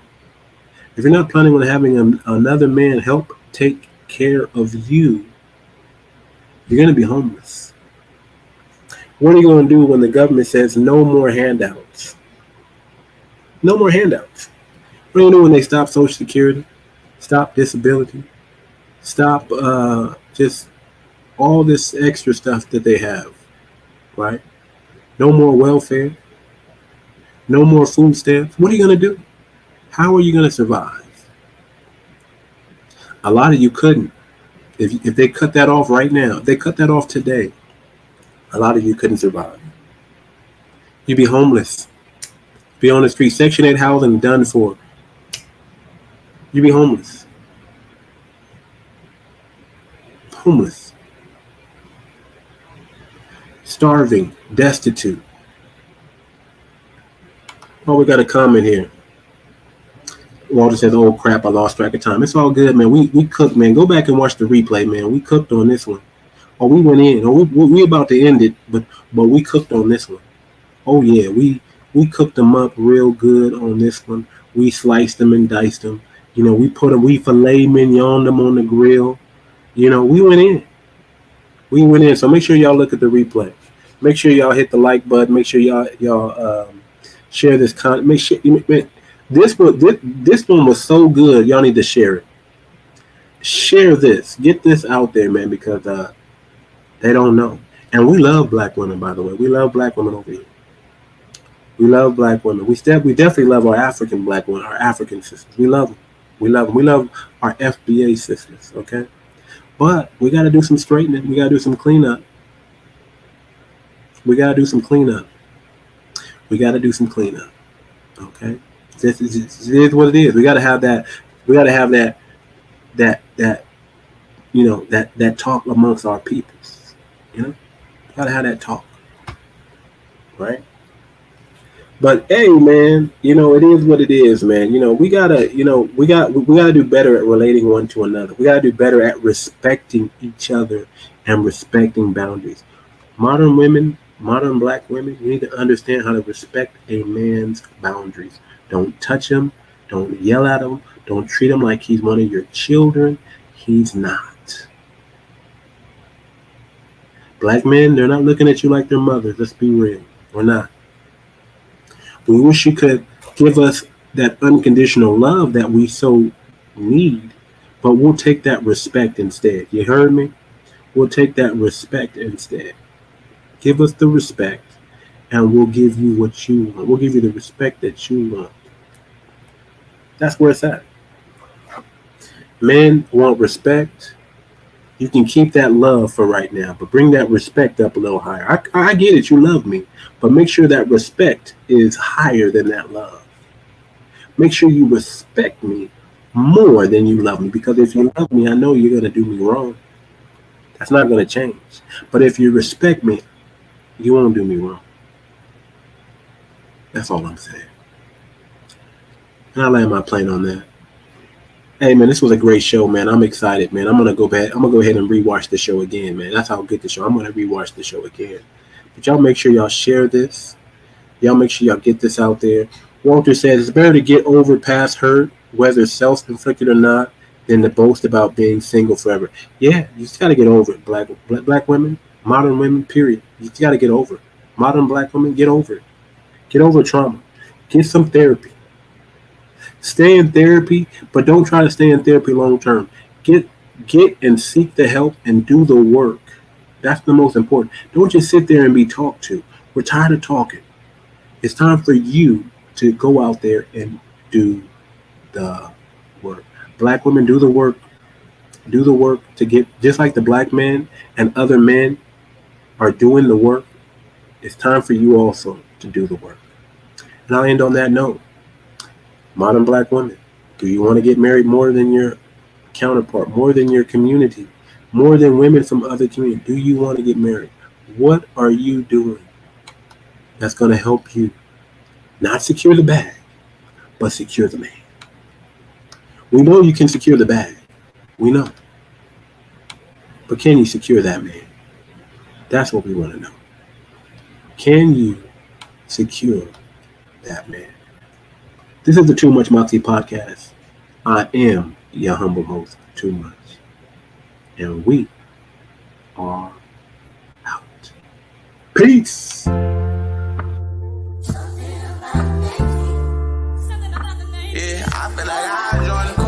if you're not planning on having another man help take care of you, you're going to be homeless. What are you going to do when the government says no more handouts? No more handouts. What are you going to do when they stop Social Security, stop disability, Stop just all this extra stuff that they have, right? No more welfare. No more food stamps. What are you going to do? How are you going to survive? A lot of you couldn't. If they cut that off right now, if they cut that off today, a lot of you couldn't survive. You'd be homeless. Be on the street. Section 8 housing done for. You'd be homeless. Homeless. Starving. Destitute. Oh, we got a comment here. Walter says, "Oh crap, I lost track of time." It's all good, man. We cooked, man. Go back and watch the replay, man. We cooked on this one. Oh, we went in. Oh, we about to end it, but we cooked on this one. Oh yeah, we cooked them up real good on this one. We sliced them and diced them. You know, we filet mignon them on the grill. You know, we went in. We went in. So make sure y'all look at the replay. Make sure y'all hit the like button. Make sure y'all share this content. Make sure this one was so good. Y'all need to share it. Share this. Get this out there, man, because they don't know. And we love black women, by the way. We love black women over here. We love black women. We definitely love our African black women, our African sisters. We love them. We love them. We love our FBA sisters. Okay, but we got to do some straightening. We got to do some cleanup. We got to do some cleanup. We got to do some cleanup. Okay. This is what it is. We got to have that. We got to have that. You know, that talk amongst our peoples. You know, got to have that talk, right? But hey, man, you know, it is what it is, man. You know, we gotta do better at relating one to another. We gotta do better at respecting each other and respecting boundaries. Modern women, modern black women, you need to understand how to respect a man's boundaries. Don't touch him. Don't yell at him. Don't treat him like he's one of your children. He's not. Black men, they're not looking at you like their mothers. Let's be real. We're not. We wish you could give us that unconditional love that we so need, but we'll take that respect instead. You heard me? We'll take that respect instead. Give us the respect, and we'll give you what you want. We'll give you the respect that you want. That's where it's at. Men want respect. You can keep that love for right now, but bring that respect up a little higher. I get it. You love me, but make sure that respect is higher than that love. Make sure you respect me more than you love me, because if you love me, I know you're going to do me wrong. That's not going to change. But if you respect me, you won't do me wrong. That's all I'm saying. And I land my plane on that. Hey, man, this was a great show, man. I'm excited, man. I'm going to go ahead and rewatch the show again, man. That's how good the show. I'm going to rewatch the show again. But y'all make sure y'all share this. Y'all make sure y'all get this out there. Walter says it's better to get over past hurt, whether self-inflicted or not, than to boast about being single forever. Yeah, you just got to get over it, black women, modern women, period. You just got to get over it. Modern black women, get over it. Get over trauma. Get some therapy. Stay in therapy, but don't try to stay in therapy long term. Get and seek the help and do the work. That's the most important. Don't just sit there and be talked to. We're tired of talking. It's time for you to go out there and do the work. Black women, do the work. Do the work to get, just like the black men and other men are doing the work. It's time for you also to do the work. And I'll end on that note. Modern black women, do you want to get married more than your counterpart, more than your community, more than women from other communities? Do you want to get married? What are you doing that's going to help you not secure the bag, but secure the man? We know you can secure the bag. We know. But can you secure that man? That's what we want to know. Can you secure that man? This is the Too Much Moxie podcast. I am your humble host, Too Much. And we are out. Peace. Yeah, I feel like I joined the